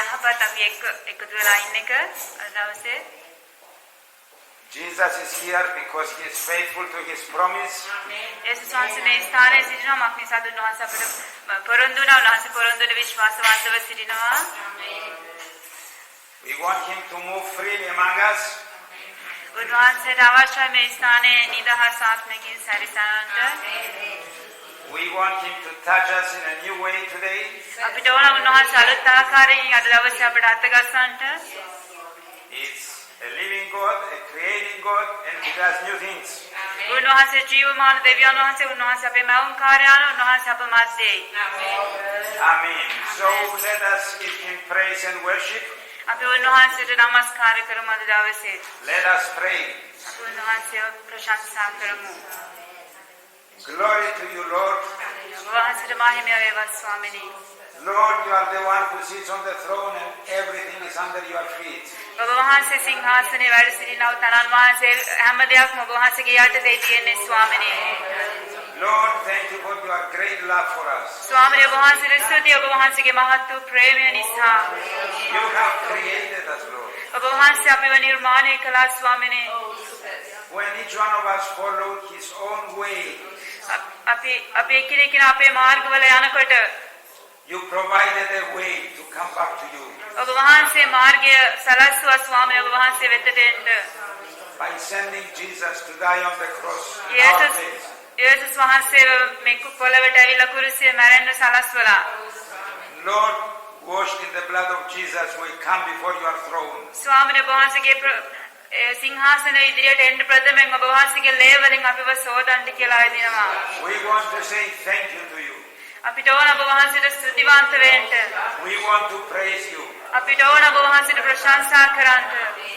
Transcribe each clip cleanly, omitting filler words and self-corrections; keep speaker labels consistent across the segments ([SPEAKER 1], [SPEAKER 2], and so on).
[SPEAKER 1] යහපත් අපි එකතු වෙලා ඉන්න එක දවසේ
[SPEAKER 2] Jesus is here because he is faithful to his promise.
[SPEAKER 1] යේසුස් වහන්සේ මේ ස්ථානයේ සිටිනවා මක් නිසාද උන්වහන්සේ අපිට පොරොන්දු වුණා උන්වහන්සේ පොරොන්දුට විශ්වාසවන්තව සිටිනවා.
[SPEAKER 2] We want him to move freely among us.
[SPEAKER 1] උන්වහන්සේට අවශ්‍ය මේ ස්ථානයේ නිදහස් ආත්මකින් සැරිසරන්නට.
[SPEAKER 2] We want him to touch us in a new way today.
[SPEAKER 1] අපිට ඕන උන්වහන්සේ අලුත් ආකාරයෙන් අද දවසේ අපිට අත්ගස්සන්නට.
[SPEAKER 2] He's a living God, a creating God, and he does new things.
[SPEAKER 1] උන්වහන්සේ ජීවමාන දෙවියන් වහන්සේ උන්වහන්සේ අපේ මවුන් කාර්යාලය උන්වහන්සේ අප මැද්දේ.
[SPEAKER 2] Amen. So let us give him praise and worship.
[SPEAKER 1] අපි උන්වහන්සේට නමස්කාර කරමු අද දවසේ.
[SPEAKER 2] Let us pray.
[SPEAKER 1] අපි උන්වහන්සේව ප්‍රශංසා කරමු.
[SPEAKER 2] Glory to you, Lord.
[SPEAKER 1] උන්වහන්සේට මහිමය වේවා ස්වාමිනී.
[SPEAKER 2] Lord, you are the one who sits on the throne and everything is under your feet.
[SPEAKER 1] ඔබ වහන්සේ සිංහාසනේ වැඩ සිටිනව තනන් වහන්සේ හැම දෙයක්ම ඔබ වහන්සේගේ යටතේ තියෙන්නේ ස්වාමිනී.
[SPEAKER 2] Lord, thank you for your great love for us.
[SPEAKER 1] ස්වාමිනී ඔබ වහන්සේට ස්තුතියි ඔබ වහන්සේගේ මහත් වූ ප්‍රේමය නිසා.
[SPEAKER 2] You have created us, Lord.
[SPEAKER 1] ඔබ වහන්සේ අපිව නිර්මාණය කළා ස්වාමිනී.
[SPEAKER 2] When each one of us followed his own way,
[SPEAKER 1] අපි එකිනෙකින් අපේ මාර්ගවල යනකොට
[SPEAKER 2] you provided a way to come back to you.
[SPEAKER 1] ඔබ වහන්සේ මාර්ගය සලස්වා ස්වාමිනී ඔබ වහන්සේ වෙතට එන්න.
[SPEAKER 2] By sending Jesus to die on the cross.
[SPEAKER 1] යේසුස් වහන්සේ මේ පොළවට ඇවිල්ලා කුරුසියේ මැරෙන්න සලස්වලා.
[SPEAKER 2] Lord, washed in the blood of Jesus, we come before your throne.
[SPEAKER 1] ස්වාමිනී ඔබ වහන්සේගේ සිංහාසන ඉදිරියට එන්න ප්‍රථමයෙන් ඔබ වහන්සේගේ ලේ වලින් අපිව සෝදන්න කියලා ආයදිනවා.
[SPEAKER 2] We want to say thank you to you.
[SPEAKER 1] අපිට ඕන ඔබ වහන්සේට ස්තුතිවන්ත වෙන්න.
[SPEAKER 2] We want to praise you.
[SPEAKER 1] අපිට ඕන ඔබ වහන්සේට ප්‍රශංසා කරන්න.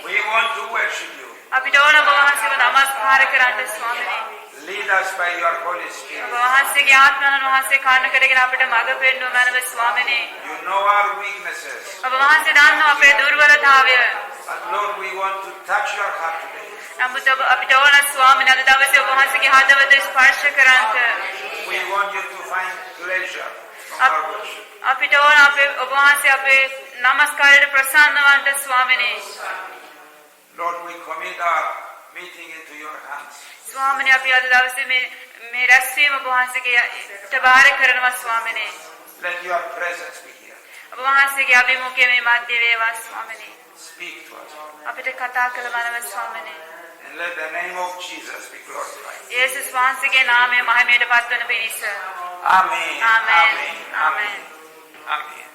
[SPEAKER 2] We want to worship you.
[SPEAKER 1] අපිට ඕන ඔබ වහන්සේව නමස්කාර කරන්න ස්වාමිනී.
[SPEAKER 2] Lead us by your Holy Spirit.
[SPEAKER 1] ඔබ වහන්සේගේ ආත්මයන් වහන්සේ කාරණ කරගෙන අපිට මඟ පෙන්වු මනව ස්වාමිනී.
[SPEAKER 2] You know our weaknesses.
[SPEAKER 1] ඔබ වහන්සේ දන්නවා අපේ දුර්වලතාවය.
[SPEAKER 2] But Lord, we want to touch your heart today.
[SPEAKER 1] නමුත් අපිට ඕන ස්වාමිනී අද දවසේ ඔබ වහන්සේගේ හදවත ස්පර්ශ කරන්න.
[SPEAKER 2] We want you to find pleasure from our worship.
[SPEAKER 1] අපිට ඕන අපේ ඔබ වහන්සේ අපේ නමස්කාරයට ප්‍රසන්න වන්න ස්වාමිනී.
[SPEAKER 2] Lord, we commit our meeting into your hands.
[SPEAKER 1] ස්වාමිනී අපි අද දවසේ මේ රැස්වීම ඔබ වහන්සේගේ බාර කරනවා ස්වාමිනී.
[SPEAKER 2] Let your presence be here.
[SPEAKER 1] ඔබ වහන්සේගේ අභිමුඛය මේ මැද වේවා ස්වාමිනී.
[SPEAKER 2] Speak to us.
[SPEAKER 1] අපිට කතා කළ මනව ස්වාමිනී.
[SPEAKER 2] And let the name of Jesus be glorified.
[SPEAKER 1] යේසුස් වහන්සේගේ නාමය මහිමයට පත්වන පිණිස.
[SPEAKER 2] Amen.
[SPEAKER 1] Amen.
[SPEAKER 2] Amen. Amen.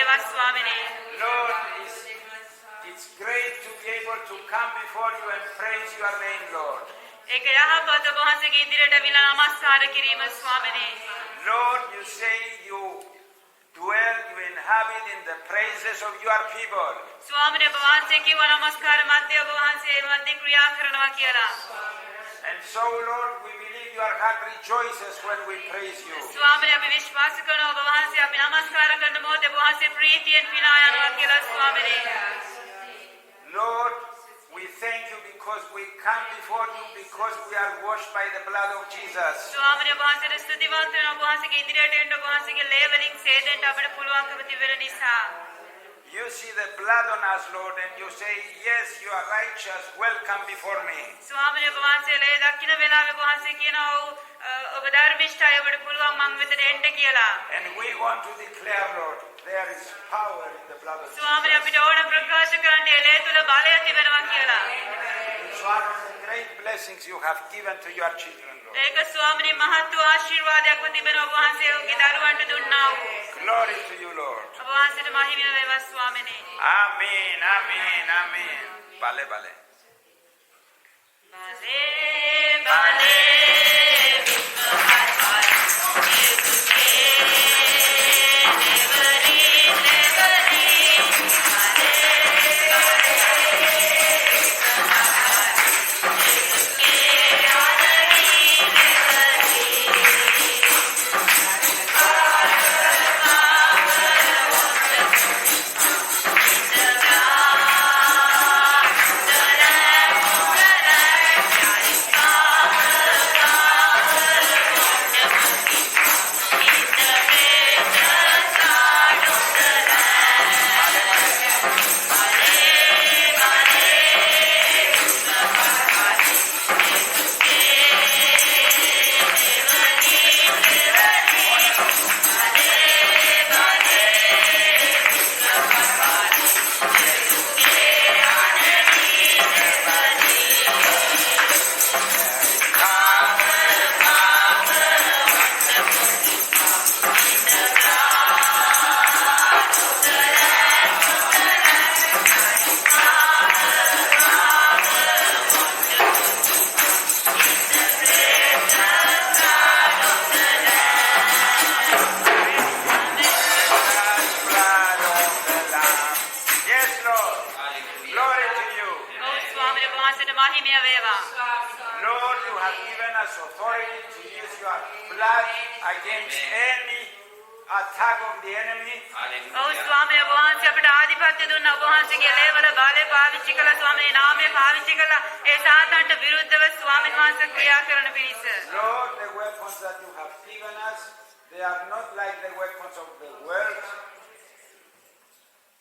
[SPEAKER 1] වේවා ස්වාමිනේ.
[SPEAKER 2] Lord, it's great to be able to come before you and praise your name, Lord.
[SPEAKER 1] ඒක යහපත් ඔබ වහන්සේගේ ඉදිරියට විලා නමස්කාර කිරීම ස්වාමිනේ.
[SPEAKER 2] Lord, you say you dwell, you inhabit in the praises of your people.
[SPEAKER 1] ස්වාමිනේ ඔබ වහන්සේ කිව්වා නමස්කාර මැද්දේ ඔබ වහන්සේ මැද්දේ ක්‍රියා කරනවා කියලා.
[SPEAKER 2] And so, Lord, we believe your heart rejoices when we praise you.
[SPEAKER 1] ස්වාමිනේ අපි විශ්වාස කරනවා ඔබ වහන්සේ අපි නමස්කාර කරන මොහොතේ ඔබ වහන්සේ ප්‍රීතියෙන් පිනා යනවා කියලා ස්වාමිනේ.
[SPEAKER 2] Lord, we thank you because we come before you because we are washed by the blood of Jesus.
[SPEAKER 1] ස්වාමිනේ ඔබ වහන්සේට ස්තුතිවන්ත වෙනවා ඔබ වහන්සේගේ ඉදිරියට එන්න ඔබ වහන්සේගේ ලේ වලින් සේදෙන්න අපිට පුළුවන්කම තිබෙන නිසා.
[SPEAKER 2] You see the blood on us, Lord, and you say, yes, you are righteous, welcome before me.
[SPEAKER 1] ස්වාමිනේ ඔබ වහන්සේ ලේ දකින්න වෙලාවේ ඔබ වහන්සේ කියනවා ඔබ ධර්මිෂ්ඨයි ඔබට පුළුවන් මං වෙතට එන්න කියලා.
[SPEAKER 2] And we want to declare, Lord, there is power in the blood of
[SPEAKER 1] ස්වාමිනේ
[SPEAKER 2] Jesus.
[SPEAKER 1] අපිට ඕන ප්‍රකාශ කරන්න ඒ ලේ තුල බලය තිබෙනවා කියලා.
[SPEAKER 2] It's one of the great blessings you have given to your children, Lord.
[SPEAKER 1] ඒක ස්වාමිනේ මහත් වූ ආශිර්වාදයක් තිබෙනවා ඔබ වහන්සේ ඔබගේ දරුවන්ට දුන්නා වූ.
[SPEAKER 2] Glory to you, Lord.
[SPEAKER 1] ඔබ වහන්සේට මහිම වේවා ස්වාමිනේ.
[SPEAKER 2] Amen, amen, amen. Vale, vale.
[SPEAKER 1] Vale, vale.
[SPEAKER 2] Lord, you have given us authority to use your blood against any attack of the enemy.
[SPEAKER 1] ඔව් ස්වාමී ඔබ වහන්සේ අපිට ආධිපත්‍ය දුන්නා ඔබ වහන්සේගේ ලේවල බලය පාවිච්චි කළා ස්වාමී නාමය පාවිච්චි කළා ඒ සාතන්ට විරුද්ධව ස්වාමීන් වහන්සේ ක්‍රියා කරන පිණිස.
[SPEAKER 2] Lord, the weapons that you have given us, they are not like the weapons of the world.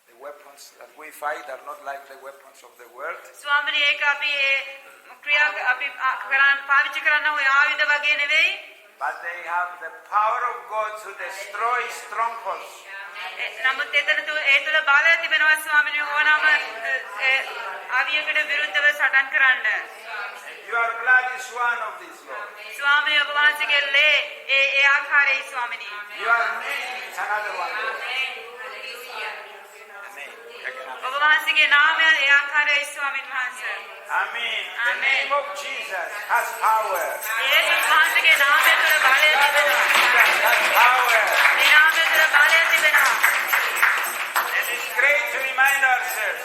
[SPEAKER 2] The weapons that we fight are not like the weapons of the world.
[SPEAKER 1] ස්වාමීනි ඒක අපි ක්‍රියා අපි පාවිච්චි කරන ඔය ආයුධ වගේ නෙවෙයි.
[SPEAKER 2] But they have the power of God to destroy strongholds.
[SPEAKER 1] නමුත් එතන ඒ තුල බලය තිබෙනවා ස්වාමීනි ඕනම ආවියකට විරුද්ධව සටන් කරන්න.
[SPEAKER 2] Your blood is one of these, Lord.
[SPEAKER 1] ස්වාමීනි ඔබ වහන්සේගේ ලේ ඒ ආකාරයේ ස්වාමීනි.
[SPEAKER 2] Your name is another one, Lord.
[SPEAKER 1] ඔබ වහන්සේගේ නාමය ඒ ආකාරයේ ස්වාමීන් වහන්සේ.
[SPEAKER 2] Amen. The name of Jesus has power.
[SPEAKER 1] යේසුස් වහන්සේගේ නාමය තුළ බලය තිබෙනවා.
[SPEAKER 2] Jesus has power.
[SPEAKER 1] ඒ නාමය තුළ බලය තිබෙනවා.
[SPEAKER 2] And it's great to remind ourselves.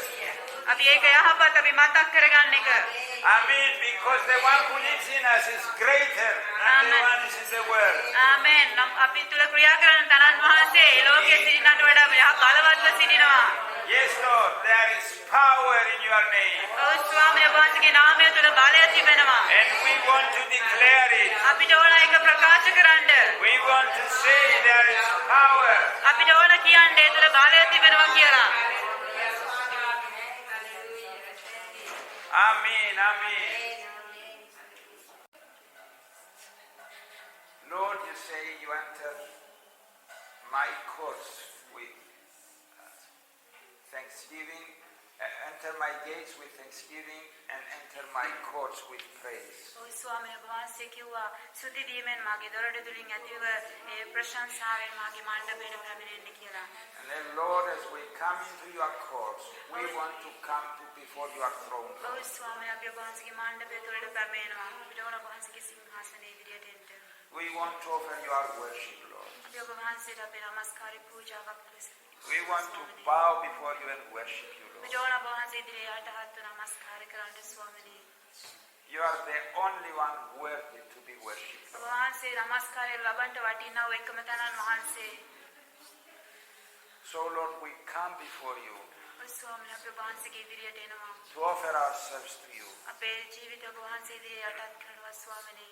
[SPEAKER 1] අපි ඒක යහපත් අපි මතක් කරගන්න එක.
[SPEAKER 2] Amen. Because the one who lives in us is greater than the one is in the world.
[SPEAKER 1] ආමෙන්. අපි තුළ ක්‍රියා කරන තනන් වහන්සේ ඒ ලෝකයේ සිටිනට වඩා බලවත්ව සිටිනවා.
[SPEAKER 2] Yes, Lord, there is power in your name.
[SPEAKER 1] ඔව් ස්වාමී ඔබ වහන්සේගේ නාමය තුළ බලය තිබෙනවා.
[SPEAKER 2] And we want to declare it.
[SPEAKER 1] අපිට ඕන ඒක ප්‍රකාශ කරන්න.
[SPEAKER 2] We want to say there is power.
[SPEAKER 1] අපිට ඕන කියන්න ඒ තුළ බලය තිබෙනවා කියලා.
[SPEAKER 2] Amen, amen. Lord, you say you enter my courts with thanksgiving Enter my gates with thanksgiving and enter my courts with praise.
[SPEAKER 1] ඔව් ස්වාමීන් වහන්සේ කිව්වා සුදි දීමෙන් මාගේ දොරට තුලින් ඇතිව ඒ ප්‍රශංසාවෙන් මාගේ මණ්ඩපයට පැමිණෙන්න කියලා.
[SPEAKER 2] And then, Lord, as we come into your courts, we want to come to before your throne.
[SPEAKER 1] ඔව් ස්වාමීන් අපි ඔබ වහන්සේගේ මණ්ඩපය තුළට පැමිණෙනවා. අපිට ඕන ඔබ වහන්සේගේ සිංහාසනයේ ඉදිරියට එන්න.
[SPEAKER 2] We want to offer your worship, Lord.
[SPEAKER 1] අපි ඔබ වහන්සේට අපේ නමස්කාරය පූජාවක් ලෙස
[SPEAKER 2] We want to bow before you and worship you, Lord.
[SPEAKER 1] අපිට ඕන ඔබ වහන්සේ ඉදිරියේ යටහත් වූ නමස්කාර කරන්න ස්වාමීනි.
[SPEAKER 2] You are the only one worthy to be worshipped.
[SPEAKER 1] ඔබ වහන්සේ නමස්කාරය ලබන්න වටිනා වූ එකම තනන් වහන්සේ.
[SPEAKER 2] So, Lord, we come before you
[SPEAKER 1] ඔව් ස්වාමීනි අපි ඔබ වහන්සේගේ ඉදිරියට එනවා.
[SPEAKER 2] to offer ourselves to you.
[SPEAKER 1] අපේ ජීවිත ඔබ වහන්සේ ඉදිරියේ යටත් කරනවා ස්වාමීනි.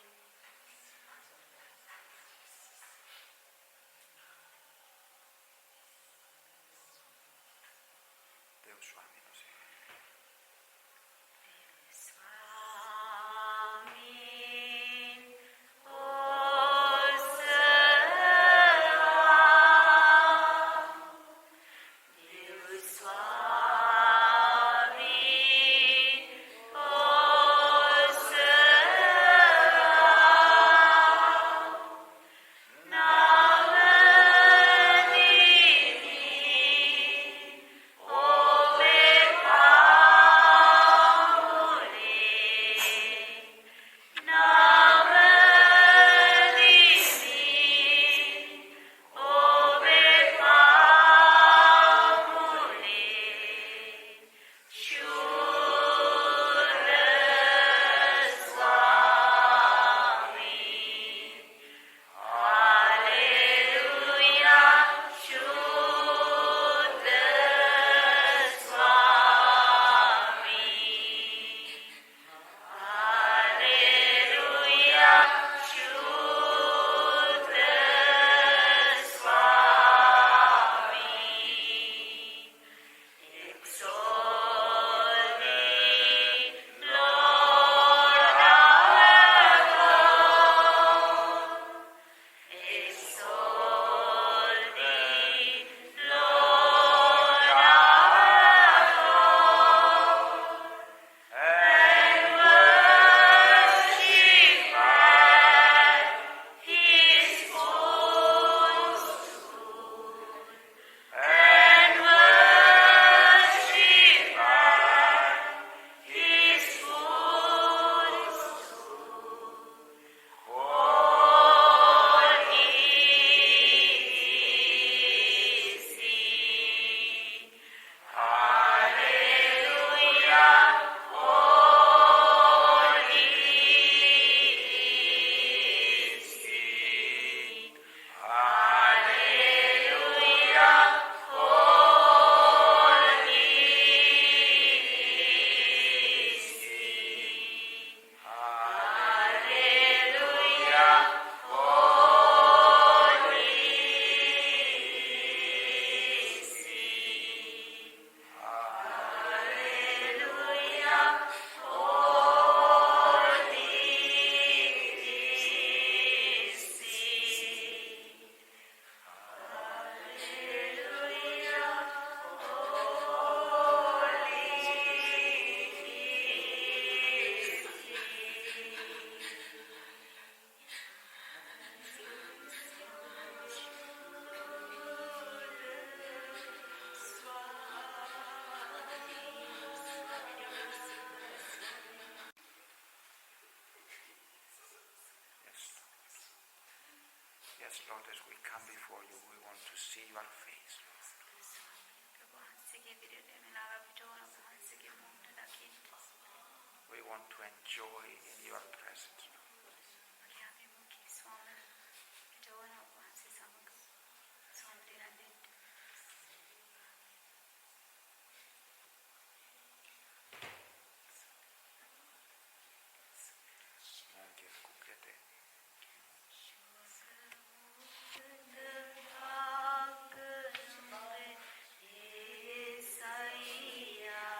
[SPEAKER 2] Deus Swami nos
[SPEAKER 1] Swamin
[SPEAKER 2] Yes, Lord, as we come before you, we want to see your face, Lord. We want to enjoy in your presence, Lord. Anche cucchiate.
[SPEAKER 1] Isaiah.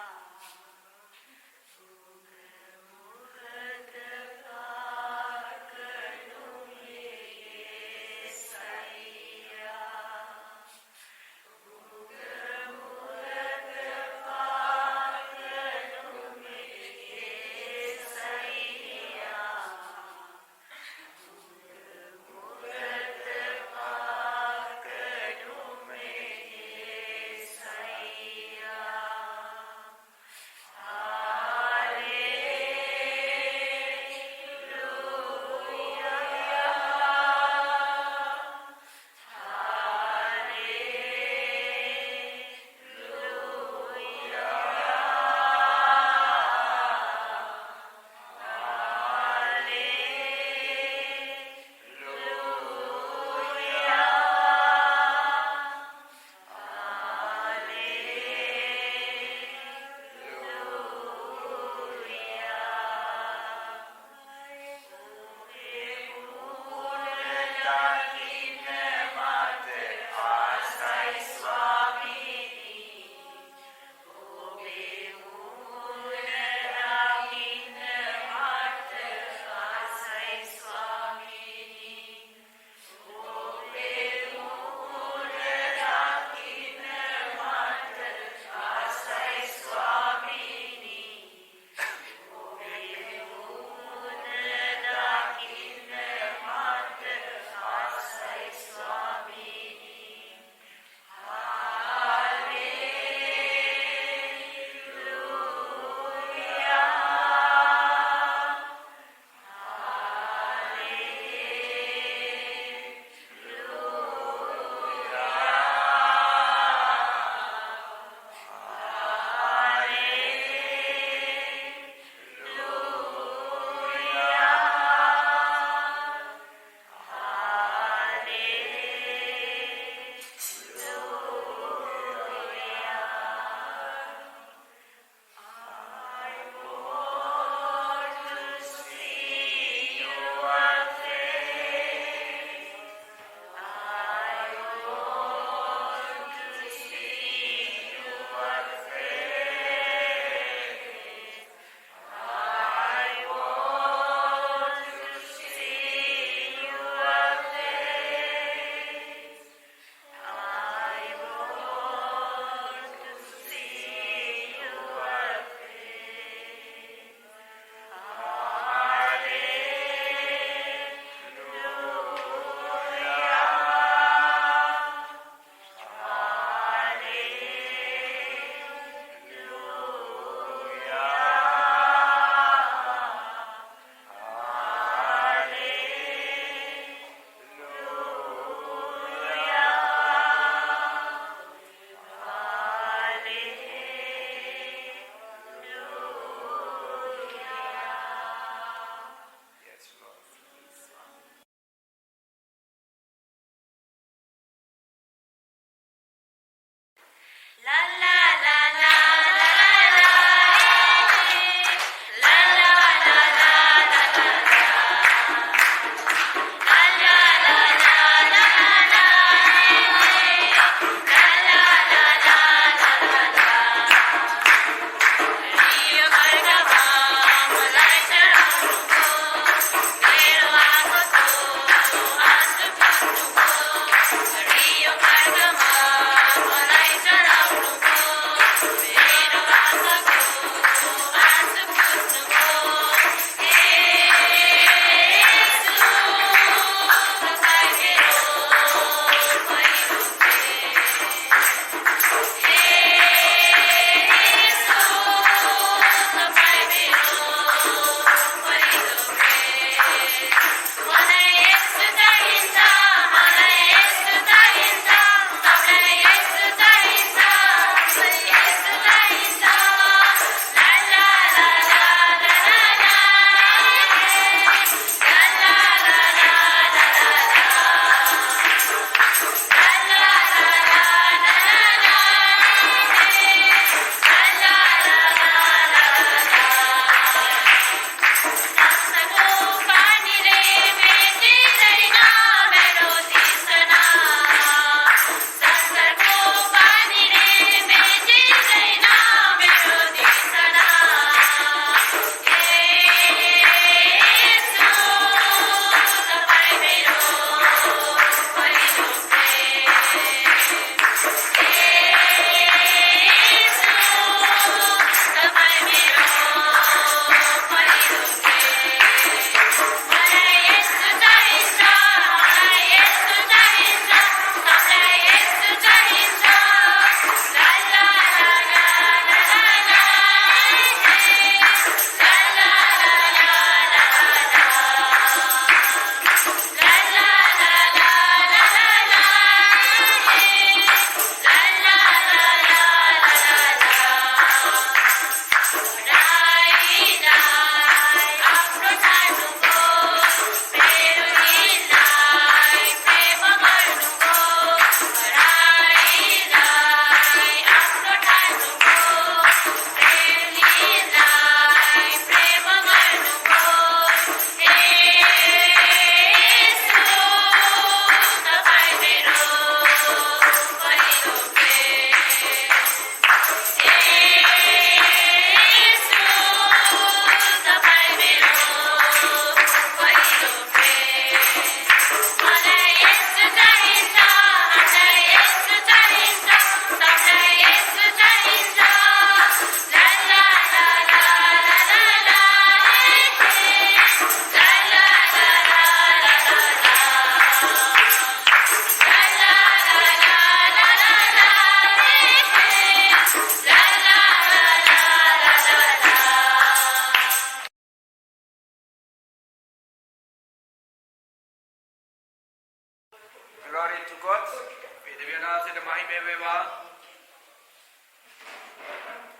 [SPEAKER 2] Glory to God.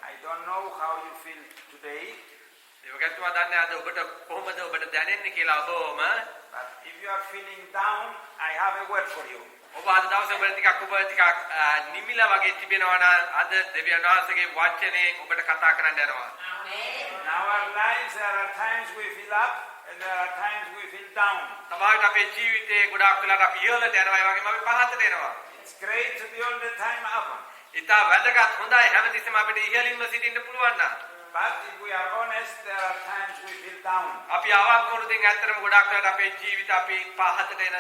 [SPEAKER 2] I don't know how you feel today, but if you are feeling down, I have a word for you.
[SPEAKER 3] ඔබ අද දවසේ ඔබ ටිකක් නිමිලා වගේ තිබෙනවා නම් අද දෙවියන් වහන්සේගේ වචනේ ඔබට කතා කරන්න යනවා.
[SPEAKER 2] In our lives, there are times we feel up and there are times we feel down.
[SPEAKER 3] සමහරවිට අපේ ජීවිතේ ගොඩාක් වෙලාවට අපි ඉහළට යනවා ඒ වගේම අපි පහළට එනවා.
[SPEAKER 2] It's great to be all the time up.
[SPEAKER 3] ඊට වැදගත් හොඳයි හැමතිස්සෙම අපිට ඉහළින්ම සිටින්න පුළුවන් නම්.
[SPEAKER 2] But if we are honest, there are times we feel down.
[SPEAKER 3] අපි අවංක වුණොත් ඇත්තටම ගොඩාක් වෙලාවට අපේ ජීවිත අපි පහළට එන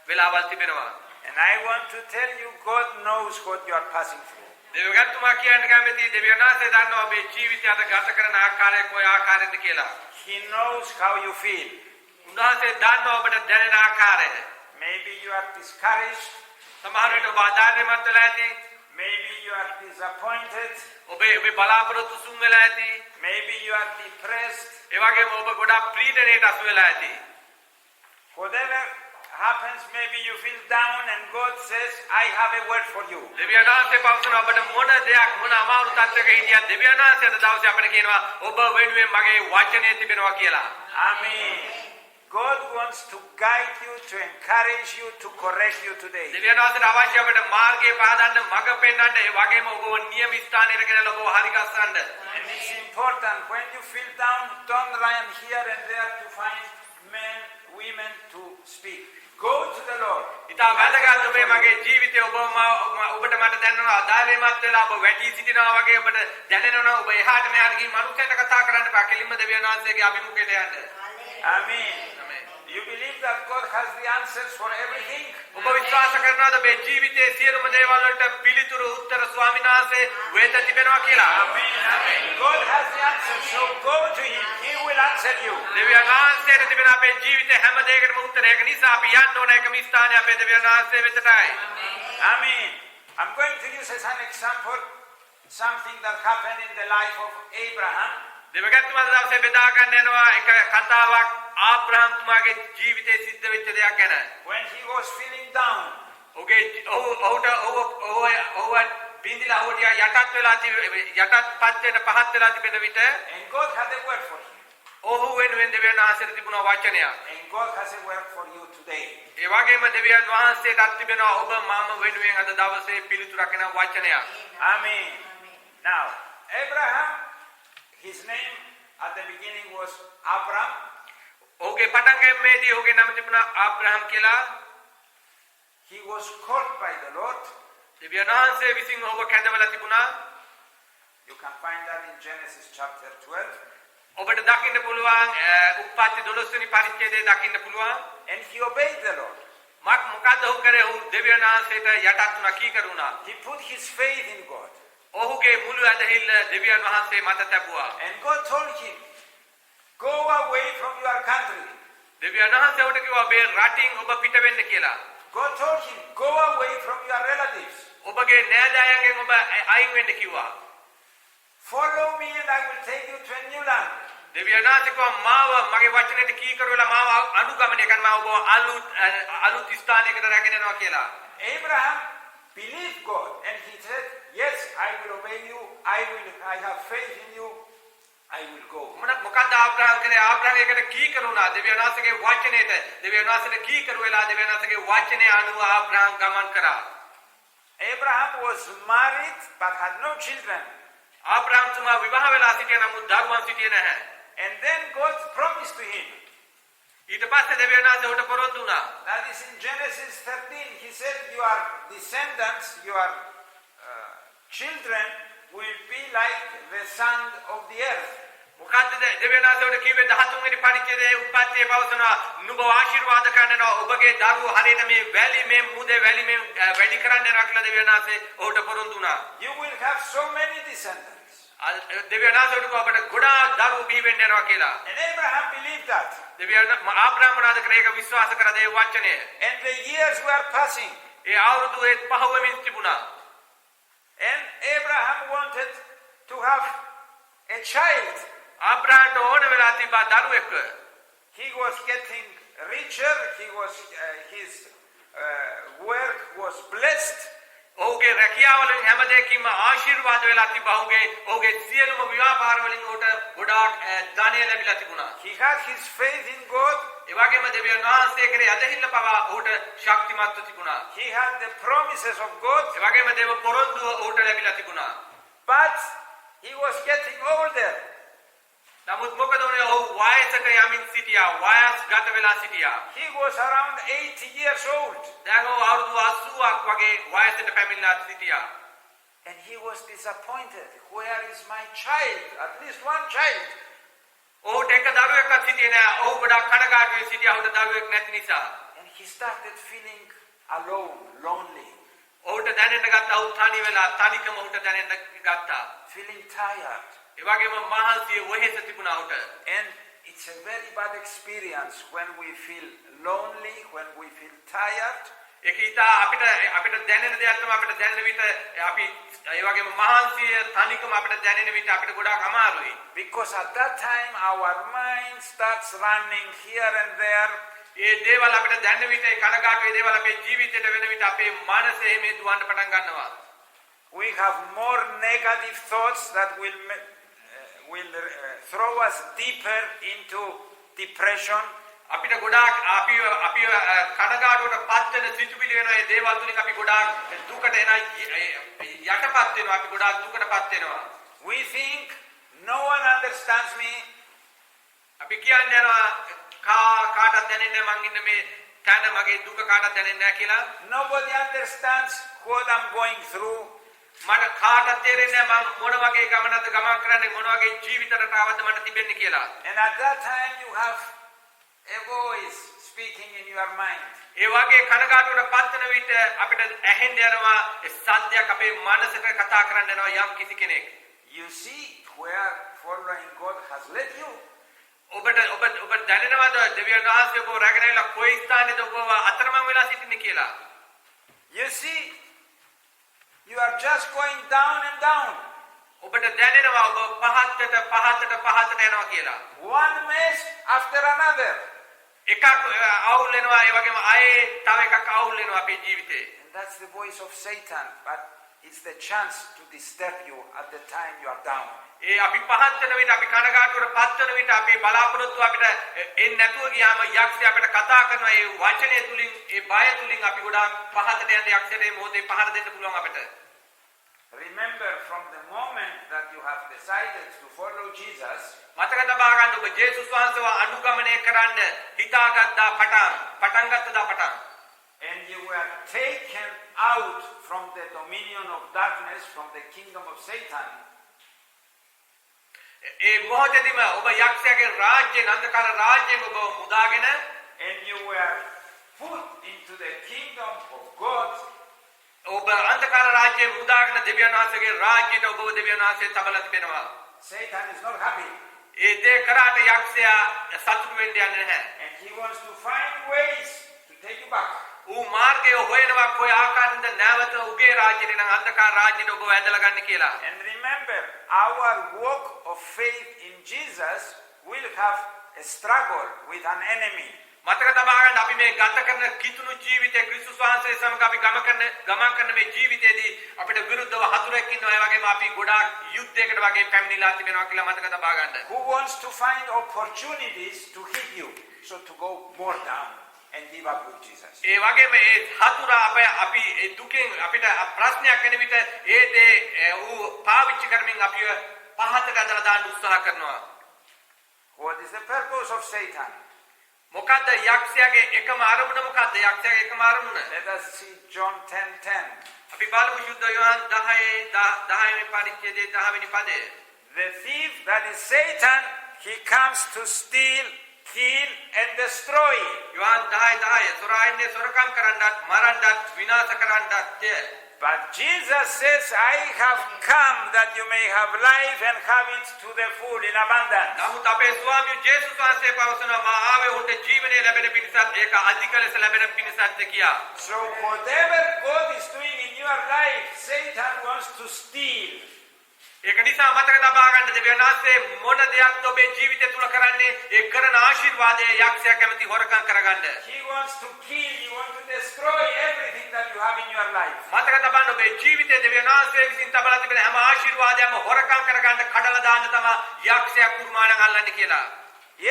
[SPEAKER 3] වෙලාවල් තිබෙනවා.
[SPEAKER 2] And I want to tell you, God knows what you are passing through.
[SPEAKER 3] දෙවියන්තුමා කියන්න කැමති දෙවියන් වහන්සේ දන්නවා ඔබේ ජීවිතය අද ගත කරන ආකාරය කොයි ආකාරයෙන්ද කියලා.
[SPEAKER 2] He knows how you feel.
[SPEAKER 3] උන්වහන්සේ දන්නවා ඔබට දැනෙන ආකාරය.
[SPEAKER 2] Maybe you are discouraged.
[SPEAKER 3] සමහර විට ඔබ ආදායමත් වෙලා ඇති.
[SPEAKER 2] Maybe you are disappointed.
[SPEAKER 3] ඔබේ බලාපොරොත්තු සුන් වෙලා ඇති.
[SPEAKER 2] Maybe you are depressed.
[SPEAKER 3] ඒ වගේම ඔබ ගොඩාක් පීඩනයට අසු වෙලා ඇති.
[SPEAKER 2] Whatever happens, maybe you feel down and God says, I have a word for you.
[SPEAKER 3] දෙවියන් වහන්සේ පවසන ඔබට මොන දෙයක් මොන අමාරු තත්ත්වයක හිටියත් දෙවියන් වහන්සේ අද දවසේ අපිට කියනවා ඔබ වෙනුවෙන් මගේ වචනේ තිබෙනවා කියලා.
[SPEAKER 2] Amen. God wants to guide you, to encourage you, to correct you today.
[SPEAKER 3] දෙවියන් වහන්සේට අවශ්‍ය අපිට මාර්ගය පාදන්න මඟ පෙන්වන්න ඒ වගේම ඔබව නියම ස්ථානයට ගෙනලා ඔබව හරි ගස්සන්න.
[SPEAKER 2] And it's important when you feel down, don't run here and there to find men, women to speak. Go to the Lord.
[SPEAKER 3] ඉතා වැදගත් ඔබේ මගේ ජීවිතේ ඔබට මට දැනෙනවා ආදායමත් වෙලා ඔබ වැටි සිටිනවා වගේ ඔබට දැනෙනවා ඔබ එහාට මෙහාට ගිහින් මනුස්සයෙක්ට කතා කරන්න බෑ කෙලින්ම දෙවියන් වහන්සේගේ අභිමුඛයට යන්න.
[SPEAKER 2] Amen. You believe that God has the answers for everything?
[SPEAKER 3] ඔබ විශ්වාස කරනවාද මේ ජීවිතයේ සියලුම දේවල් වලට පිළිතුරු උත්තර ස්වාමීන් වහන්සේ වෙත තිබෙනවා කියලා?
[SPEAKER 2] Amen. Amen. God has the answers, so go to Him. He will answer you.
[SPEAKER 3] දෙවියන් වහන්සේට තිබෙන අපේ ජීවිතේ හැම දෙයකටම උත්තරය. ඒක නිසා අපි යන්න ඕන එකම ස්ථානය අපේ දෙවියන් වහන්සේ වෙතටයි.
[SPEAKER 2] Amen. I'm going to use as an example something that happened in the life of Abraham.
[SPEAKER 3] දෙවියන්තුමා දවසේ බෙදා ගන්න යනවා එක කතාවක් ආබ්‍රහම් තුමාගේ ජීවිතේ සිද්ධ වෙච්ච දෙයක් ගැන.
[SPEAKER 2] When he was feeling down,
[SPEAKER 3] ඔහුට බින්දිලා හොටියා යටත් වෙලා යටත්පත් වෙන පහත් වෙලා තිබෙන විට
[SPEAKER 2] and God had a word for him.
[SPEAKER 3] ඔහු වෙනුවෙන් දෙවියන් වහන්සේට තිබුණා වචනයක්.
[SPEAKER 2] And God has a word for you today.
[SPEAKER 3] ඒ වගේම දෙවියන් වහන්සේටත් තිබෙනවා ඔබ මම වෙනුවෙන් අද දවසේ පිළිතුරක් වෙන වචනයක්.
[SPEAKER 2] Amen. Now, Abraham, his name at the beginning was Abram.
[SPEAKER 3] ඔහුගේ පටන් ගැනීමේදී ඔහුගේ නම තිබුණා ආබ්‍රහම් කියලා.
[SPEAKER 2] He was called by the Lord.
[SPEAKER 3] දෙවියන් වහන්සේ විසින් ඔහුව කැඳවලා තිබුණා.
[SPEAKER 2] You can find that in Genesis chapter 12.
[SPEAKER 3] ඔබට දකින්න පුළුවන් උප්පත්ති 12 වෙනි පරිච්ඡේදයේ දකින්න පුළුවන්.
[SPEAKER 2] And he obeyed the Lord.
[SPEAKER 3] මොකද ඔහු කරේ? ඔහු දෙවියන් වහන්සේට යටත් වුණා කීකරුණා.
[SPEAKER 2] He put his faith in God.
[SPEAKER 3] ඔහුගේ මුළු ඇදහිල්ල දෙවියන් වහන්සේ මත තැබුවා.
[SPEAKER 2] And God told him, go away from your country.
[SPEAKER 3] දෙවියන් වහන්සේ ඔහුට කිව්වා ඔබේ රටින් ඔබ පිට වෙන්න කියලා.
[SPEAKER 2] God told him, go away from your relatives.
[SPEAKER 3] ඔබගේ නෑදෑයන්ගෙන් ඔබ අයින් වෙන්න කිව්වා.
[SPEAKER 2] Follow me and I will take you to a new land.
[SPEAKER 3] දෙවියන් වහන්සේ කිව්වා මාව මගේ වචනෙට කීකරු වෙලා මාව අනුගමනය කරන්න ඔබ අලුත් ස්ථානයකට රැගෙන යනවා කියලා.
[SPEAKER 2] Abraham believed God and he said, yes, I will obey you. I have faith in you. I will go.
[SPEAKER 3] මොකද ආබ්‍රහම් කරේ? ආබ්‍රහම් එකට කීකරු වුණා දෙවියන් වහන්සේගේ වචනයට. දෙවියන් වහන්සේට කීකරු වෙලා දෙවියන් වහන්සේගේ වචනය අනුව ආබ්‍රහම් ගමන් කරා.
[SPEAKER 2] Abraham was married but had no children.
[SPEAKER 3] ආබ්‍රහම් තුමා විවාහ වෙලා සිටිය නමුත් දරුවන් සිටියේ නැහැ.
[SPEAKER 2] And then God promised to him.
[SPEAKER 3] ඊට පස්සේ දෙවියන් වහන්සේ ඔහුට පොරොන්දු වුණා.
[SPEAKER 2] That is in Genesis 13. He said, your descendants, your children will be like the sand of the earth.
[SPEAKER 3] මොකද්ද දෙවියන් වහන්සේ ඔහුට කිව්වේ 13 වෙනි පරිච්ඡේදයේ උප්පත්තියේ පවසනවා නුඹ ආශිර්වාද කරනවා ඔබගේ දරුවෝ හරියට මේ වැලි මේ මුදේ වැලි මේ වැඩි කරන්න යනවා කියලා දෙවියන් වහන්සේ ඔහුට පොරොන්දු වුණා.
[SPEAKER 2] You will have so many descendants.
[SPEAKER 3] දෙවියන් වහන්සේ ඔහුට අපට ගොඩාක් දරුවෝ බිහි වෙන්න යනවා කියලා.
[SPEAKER 2] And Abraham believed that.
[SPEAKER 3] දෙවියන් ආබ්‍රහම් මොනවාද කරේ? ඒක විශ්වාස කරා ඒ වචනය.
[SPEAKER 2] And the years were passing.
[SPEAKER 3] ඒ අවුරුදු පහ වෙමින් තිබුණා.
[SPEAKER 2] And Abraham wanted to have a child.
[SPEAKER 3] ආබ්‍රහම්ට ඕන වෙලා තිබා දරුවෙක්.
[SPEAKER 2] He was getting richer. His work was blessed.
[SPEAKER 3] ඔහුගේ රැකියාව වලින් හැම දෙයකින්ම ආශිර්වාද වෙලා තිබා. ඔහුගේ සියලුම ව්‍යාපාර වලින් ඔහුට ගොඩාක් ධනය ලැබිලා තිබුණා.
[SPEAKER 2] He had his faith in God.
[SPEAKER 3] ඒ වගේම දෙවියන් වහන්සේ කෙරේ අදහිල්ල පවා ඔහුට ශක්තිමත්ව තිබුණා.
[SPEAKER 2] He had the promises of God.
[SPEAKER 3] ඒ වගේම දේව පොරොන්දුව ඔහුට ලැබිලා තිබුණා.
[SPEAKER 2] But he was getting older.
[SPEAKER 3] නමුත් මොකද උනේ? ඔහු වයසට යමින් සිටියා. වයස්ගත වෙලා සිටියා.
[SPEAKER 2] He was around 80 years old.
[SPEAKER 3] දැන් ඔහු අවුරුදු 80ක් වගේ වයසට පැමිණලා සිටියා.
[SPEAKER 2] And he was disappointed. Where is my child? At least one child.
[SPEAKER 3] ඔහුට එක දරුවෙක්වත් සිටියේ නැහැ. ඔහු ගොඩාක් කනගාටුවෙන් සිටියා. ඔහුට දරුවෙක් නැති නිසා.
[SPEAKER 2] And he started feeling alone, lonely.
[SPEAKER 3] ඔහුට දැනෙන්න ගත්තා. ඔහු තනි වෙලා තනිකම ඔහුට දැනෙන්න ගත්තා.
[SPEAKER 2] Feeling tired.
[SPEAKER 3] ඒ වගේම මහන්සිය වෙහෙස තිබුණා ඔහුට.
[SPEAKER 2] And it's a very bad experience when we feel lonely, when we feel tired.
[SPEAKER 3] ඒක ඊට අපිට දැනෙන දෙයක් තමයි අපිට දැනෙන විට අපි ඒ වගේම මහන්සිය තනිකම අපිට දැනෙන විට අපිට ගොඩාක් අමාරුයි.
[SPEAKER 2] Because at that time our mind starts running here and there.
[SPEAKER 3] ඒ දේවල් අපිට දැනෙන විට ඒ කනගාටුවේ දේවල් අපේ ජීවිතේට වෙන විට අපේ මනසේ මේ දුවන්න පටන් ගන්නවා.
[SPEAKER 2] We have more negative thoughts that will throw us deeper into depression.
[SPEAKER 3] අපිට ගොඩාක් අපි අපි කනගාටුවට පත් වෙන සිතුවිලි වෙනවා. ඒ දේවල් තුලින් අපි ගොඩාක් දුකට එන යටපත් වෙනවා. අපි ගොඩාක් දුකටපත් වෙනවා.
[SPEAKER 2] We think no one understands me.
[SPEAKER 3] අපි කියන්නේ යනවා කාටවත් දැනෙන්නේ මං ඉන්න මේ තැන මගේ දුක කාටවත් දැනෙන්නේ නැහැ කියලා.
[SPEAKER 2] Nobody understands what I'm going through.
[SPEAKER 3] මට කාටවත් තේරෙන්නේ නැහැ මම මොන වගේ ගමනක්ද ගමන් කරන්නේ මොන වගේ ජීවිත රටාවක්ද මට තිබෙන්නේ කියලා.
[SPEAKER 2] And at that time you have a voice speaking in your mind.
[SPEAKER 3] ඒ වගේ කනගාටුවට පත් වෙන විට අපිට ඇහෙන්න යනවා ඒ සත්‍යයක් අපේ මනසට කතා කරන්න යනවා යම් කිසි කෙනෙක්.
[SPEAKER 2] You see where following God has led you.
[SPEAKER 3] ඔබ දැනෙනවද දෙවියන් වහන්සේ ඔබ රැගෙනලා කොයි ස්ථානෙද ඔබ අතරමං වෙලා සිටින්නේ කියලා?
[SPEAKER 2] You see, you are just going down and down.
[SPEAKER 3] ඔබට දැනෙනවා ඔබ පහතට යනවා කියලා.
[SPEAKER 2] One mess after another.
[SPEAKER 3] එකක් අවුල් වෙනවා ඒ වගේම ආයේ තව එකක් අවුල් වෙනවා අපේ ජීවිතේ.
[SPEAKER 2] And that's the voice of Satan, but it's the chance to disturb you at the time you are down.
[SPEAKER 3] ඒ අපි පහත් වෙන විට අපි කනගාටුවට පත් වෙන විට අපේ බලාපොරොත්තු අපිට එන්නේ නැතුව ගියාම යක්ෂය අපිට කතා කරන ඒ වචනේ තුලින් ඒ බය තුලින් අපි ගොඩාක් පහතට යන යක්ෂයට මේ මොහොතේ පහර දෙන්න පුළුවන් අපිට.
[SPEAKER 2] Remember, from the moment that you have decided to follow Jesus,
[SPEAKER 3] මතක තබා ගන්න ඔබ ජේසුස් වහන්සේව අනුගමනය කරන්න හිතාගත්තා පටන් ගත්තා පටන්.
[SPEAKER 2] and you were taken out from the dominion of darkness, from the kingdom of Satan,
[SPEAKER 3] ඒ මොහොතේදීම ඔබ යක්ෂයාගේ රාජ්‍යයෙන් අන්ධකාර රාජ්‍යයෙන් ඔබ මුදාගෙන
[SPEAKER 2] and you were put into the kingdom of God,
[SPEAKER 3] ඔබ අන්ධකාර රාජ්‍යයෙන් මුදාගෙන දෙවියන් වහන්සේගේ රාජ්‍යයට ඔබ දෙවියන් වහන්සේ තබලා තිබෙනවා.
[SPEAKER 2] Satan is not happy.
[SPEAKER 3] ඒ දේ කරාට යක්ෂයා සතුටු වෙන්න යන්නේ නැහැ.
[SPEAKER 2] And he wants to find ways to take you back.
[SPEAKER 3] ඌ මාර්ගය හොයනවා කොයි ආකාරයෙන්ද නැවත උගේ රාජ්‍යෙට නම් අන්ධකාර රාජ්‍යෙට ඔබ ඇදලා ගන්න කියලා.
[SPEAKER 2] And remember, our walk of faith in Jesus will have a struggle with an enemy.
[SPEAKER 3] මතක තබා ගන්න අපි මේ ගත කරන කිතුණු ජීවිතය ක්‍රිස්තුස් වහන්සේ සමග අපි ගමන් කරන මේ ජීවිතයේදී අපිට විරුද්ධව හතුරෙක් ඉන්නවා. ඒ වගේම අපි ගොඩාක් යුද්ධයකට වගේ පැමිණිලා තිබෙනවා කියලා මතක තබා ගන්න.
[SPEAKER 2] Who wants to find opportunities to hit you, so to go more down and give up with Jesus.
[SPEAKER 3] ඒ වගේම ඒ හතුරා අපි ඒ දුකෙන් අපිට ප්‍රශ්නයක් එන විට ඒ දේ ඌ පාවිච්චි කරමින් අපිව පහතට අදලා දාන්න උත්සාහ කරනවා.
[SPEAKER 2] What is the purpose of Satan?
[SPEAKER 3] මොකද්ද යක්ෂයාගේ එකම අරමුණ මොකද්ද? යක්ෂයාගේ එකම අරමුණ.
[SPEAKER 2] Let us see John 10:10.
[SPEAKER 3] අපි බලමු යුද්ධ යෝහන් 10 වෙනි පරිච්ඡේදයේ 10 වෙනි පදය.
[SPEAKER 2] The thief, that is Satan, he comes to steal, kill and destroy.
[SPEAKER 3] යෝහන් 10:10 සොරායින්නේ සොරකම් කරන්නත් මරන්නත් විනාශ කරන්නත්.
[SPEAKER 2] But Jesus says, I have come that you may have life and have it to the full in abundance.
[SPEAKER 3] නමුත් අපේ ස්වාමී ජේසුස් වහන්සේ පවසනවා මා ආවේ උන්ට ජීවනය ලැබෙන පිණිසත් ඒක අධික ලෙස ලැබෙන පිණිසත් කියා.
[SPEAKER 2] So whatever God is doing in your life, Satan wants to steal.
[SPEAKER 3] ඒක නිසා මතක තබා ගන්න දෙවියන් වහන්සේ මොන දෙයක්ද ඔබේ ජීවිතය තුල කරන්නේ ඒ කරන ආශිර්වාදය යක්ෂයා කැමති හොරකම් කරගන්න.
[SPEAKER 2] He wants to kill, he wants to destroy everything that you have in your life.
[SPEAKER 3] මතක තබන්න ඔබේ ජීවිතයේ දෙවියන් වහන්සේ විසින් තබලා තිබෙන හැම ආශිර්වාදයක්ම හොරකම් කරගන්න කඩලා දාන්න තමයි යක්ෂයා කුර්මාණන් අල්ලන්නේ කියලා.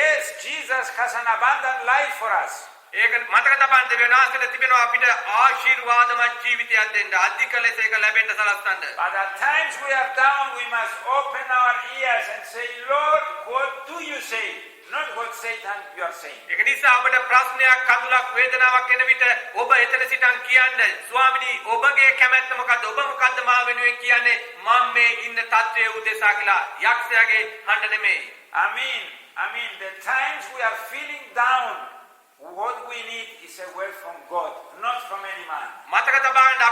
[SPEAKER 2] Yes, Jesus has an abundant life for us.
[SPEAKER 3] ඒක මතක තබන්න දෙවියන් වහන්සේට තිබෙනවා අපිට ආශිර්වාදමත් ජීවිතයක් දෙන්න අධික ලෙස ඒක ලැබෙන්න සලස්වන්න.
[SPEAKER 2] But at times we are down, we must open our ears and say, Lord, what do you say? Not what Satan you are saying.
[SPEAKER 3] ඒක නිසා අපිට ප්‍රශ්නයක් කඳුලක් වේදනාවක් එන විට ඔබ එතන සිටන් කියන්න ස්වාමිනී ඔබගේ කැමැත්ත මොකද්ද? ඔබ මොකද්ද මා වෙනුවෙන් කියන්නේ? මම මේ ඉන්න තත්ත්වයේ උදෙසා කියලා යක්ෂයාගේ හඬ නෙමෙයි.
[SPEAKER 2] Amen. The times we are feeling down, what we need is a word from God, not from any man.
[SPEAKER 3] මතක තබා ගන්න